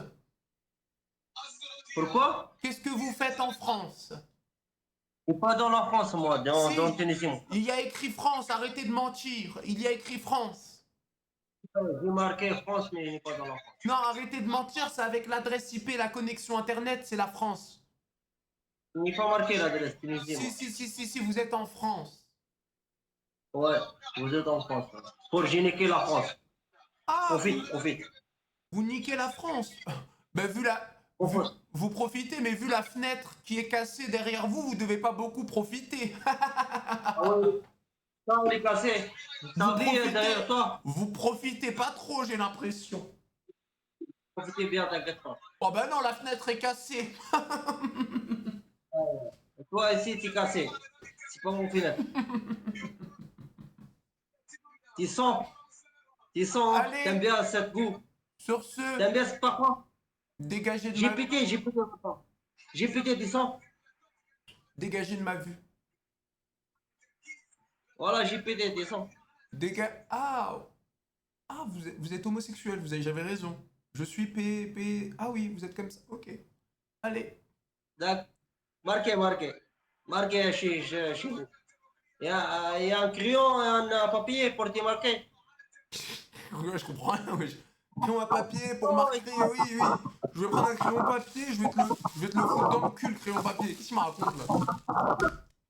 Pourquoi? Qu'est-ce que vous faites en France? Je suis pas dans la France, moi, dans Si, le Tunisie. Moi. il y a écrit France, arrêtez de mentir. Il y a écrit France. J'ai marqué France, mais je n'ai pas dans la France. Non, arrêtez de mentir, c'est avec l'adresse IP, la connexion Internet, c'est la France. Je n'ai pas marqué l'adresse Tunisie. moi. Si, vous êtes en France. Ouais, vous êtes en France. Pour j'ai niqué la France. Ah, Profite. Vous niquez la France. Ben, vous profitez, mais vu la fenêtre qui est cassée derrière vous, vous devez pas beaucoup profiter. Ah oui. Ça, on est cassé. Ça brille derrière toi. Vous profitez pas trop, j'ai l'impression. Profitez bien, t'inquiète pas. Oh ben non, la fenêtre est cassée. Toi ici, t'es cassé. C'est pas mon fenêtre. Tu sens, hein. T'aimes bien cette goût. Sur ce. T'aimes bien ce parfum. Dégagez de J'ai ma vue. pété, tu sens. Dégagez de ma vue. Voilà, j'ai pété, descends. Ah, vous êtes homosexuel, j'avais raison. Je suis Ah oui, vous êtes comme ça. Ok. Allez. D'accord. Marqué chez vous. Il y a un crayon et un papier pour te marquer. Ouais, je comprends rien, wesh. Crayon à papier pour marquer, oui. Je vais prendre un crayon papier, je vais te le foutre dans le cul, le crayon papier. Qu'est-ce qu'il me raconte là?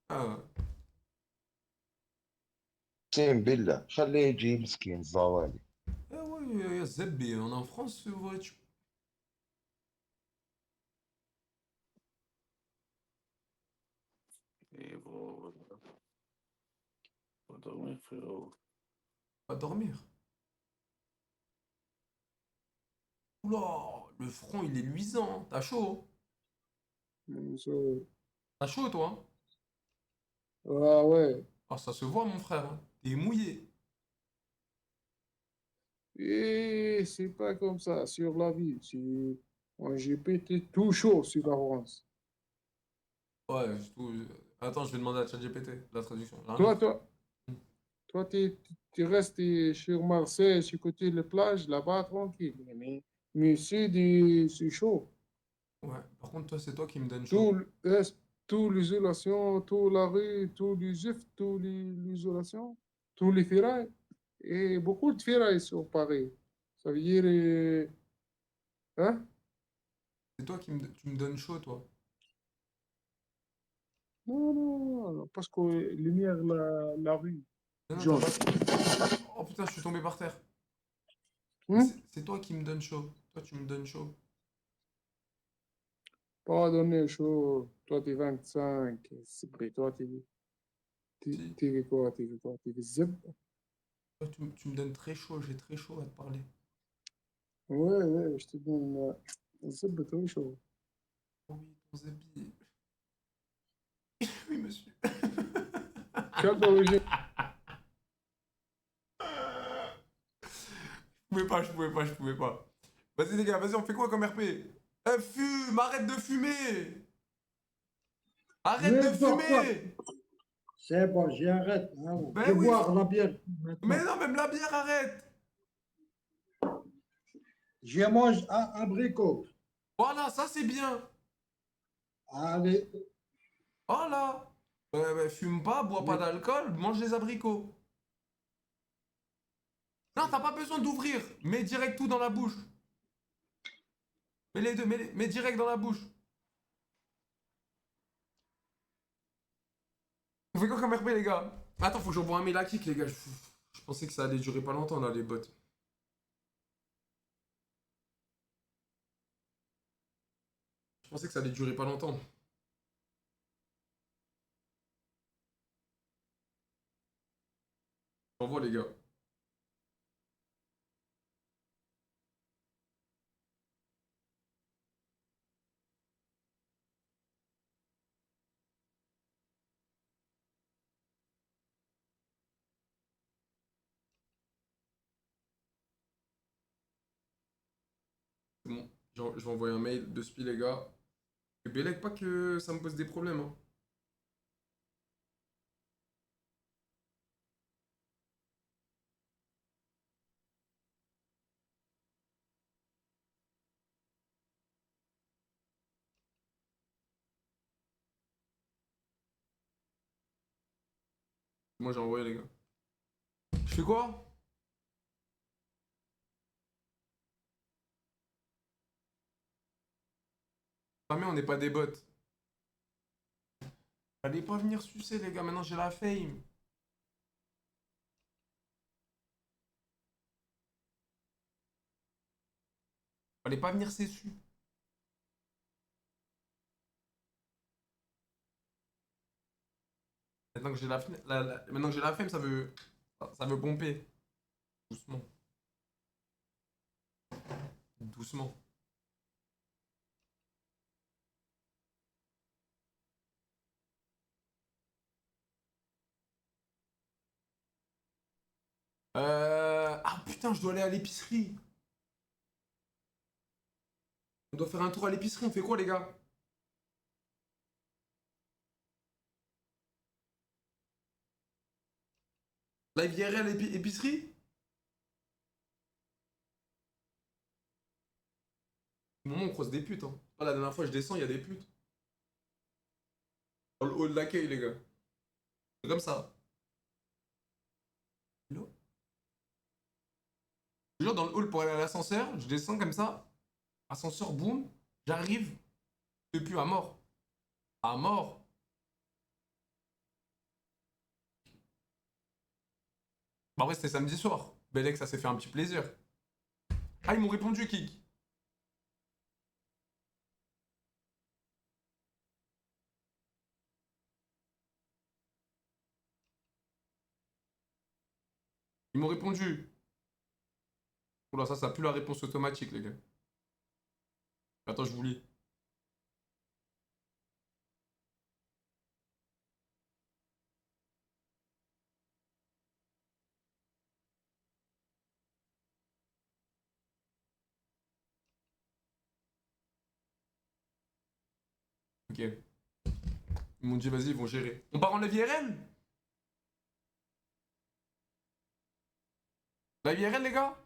Ah. اقسم بالله خليه يجي مسكين الزوالي. Ah ouais, Zebbi, on est en France, vois-tu. Et bon, faut dormir, frérot. Pas dormir. Oula, le front il est luisant. T'as chaud? T'as chaud toi? Ah ouais. Ah, ça se voit mon frère. T'es mouillé. Et c'est pas comme ça sur la vie. Moi, j'ai pété tout chaud sur la France. Ouais, attends, je vais demander à ChatGPT la traduction. Toi, tu restes sur Marseille, sur côté de la plage, là-bas, tranquille. Mais c'est chaud. Ouais, par contre, toi, c'est toi qui me donne chaud. Tout l'isolation, toute la rue, tout les gifs, tout l'isolation, tous les ferrailles. Et beaucoup de ferrailles sur Paris. Ça veut dire. Hein? C'est toi tu me donnes chaud, toi. Non, parce que lumière, la rue. Non, Jaune. Oh putain, je suis tombé par terre. C'est toi qui me donne chaud. Toi, tu me donnes chaud. Pas donné chaud. Toi, t'es 25. C'est prêt. Toi, t'es quoi? T'es zip? Toi, tu me donnes très chaud. J'ai très chaud à te parler. Ouais, je te donne zip très chaud. Oh oui, ton zébi. Oui, monsieur. Quelle origine? Je pouvais pas. Vas-y les gars, vas-y, on fait quoi comme RP? Fume, arrête de fumer. Arrête de fumer. C'est bon, j'arrête. Hein. Ben Je vais oui. boire la bière. Maintenant. Mais non, même la bière, arrête. Je mange un abricot. Voilà, ça c'est bien. Allez. Voilà. Fume pas, bois pas d'alcool, mange des abricots. Non, t'as pas besoin d'ouvrir. Mets direct tout dans la bouche. Mets les deux, mets direct dans la bouche. On fait quoi comme RP, les gars? Attends, faut que j'envoie un mail à Kik, les gars. Je pensais que ça allait durer pas longtemps, là, les bots. Je pensais que ça allait durer pas longtemps. J'envoie, les gars. C'est bon. Je vais envoyer un mail de spi, les gars. Et Bélec, pas que ça me pose des problèmes, hein. Moi, j'ai envoyé, les gars. Je fais quoi? Ah, mais on n'est pas des bots. Allez pas venir sucer, les gars. Maintenant, j'ai la fame. Fallait pas venir dessus. Maintenant que j'ai maintenant que j'ai la fame, ça veut pomper. Doucement. Doucement. Ah putain, je dois aller à l'épicerie. On doit faire un tour à l'épicerie. On fait quoi, les gars? Live IRL épicerie? Au moment où on croise des putes, hein. Ah, la dernière fois, je descends, il y a des putes. Dans le hall d'accueil, les gars. C'est comme ça. Hello? Toujours dans le hall pour aller à l'ascenseur, je descends comme ça. Ascenseur, boum. J'arrive. Depuis à mort. À mort. Bah, après, c'était samedi soir. Belek, ça s'est fait un petit plaisir. Ah, ils m'ont répondu, Kik. Ils m'ont répondu. Oula, ça pue la réponse automatique, les gars. Attends, je vous lis. Ok. Ils m'ont dit, vas-y, ils vont gérer. On part en live IRL? Live IRL, les gars?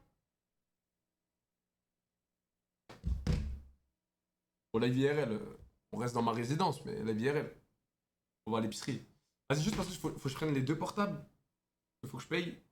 Bon, live IRL, on reste dans ma résidence, mais live IRL. On va à l'épicerie. Vas-y, juste parce qu'il faut que je prenne les deux portables. Il faut que je paye.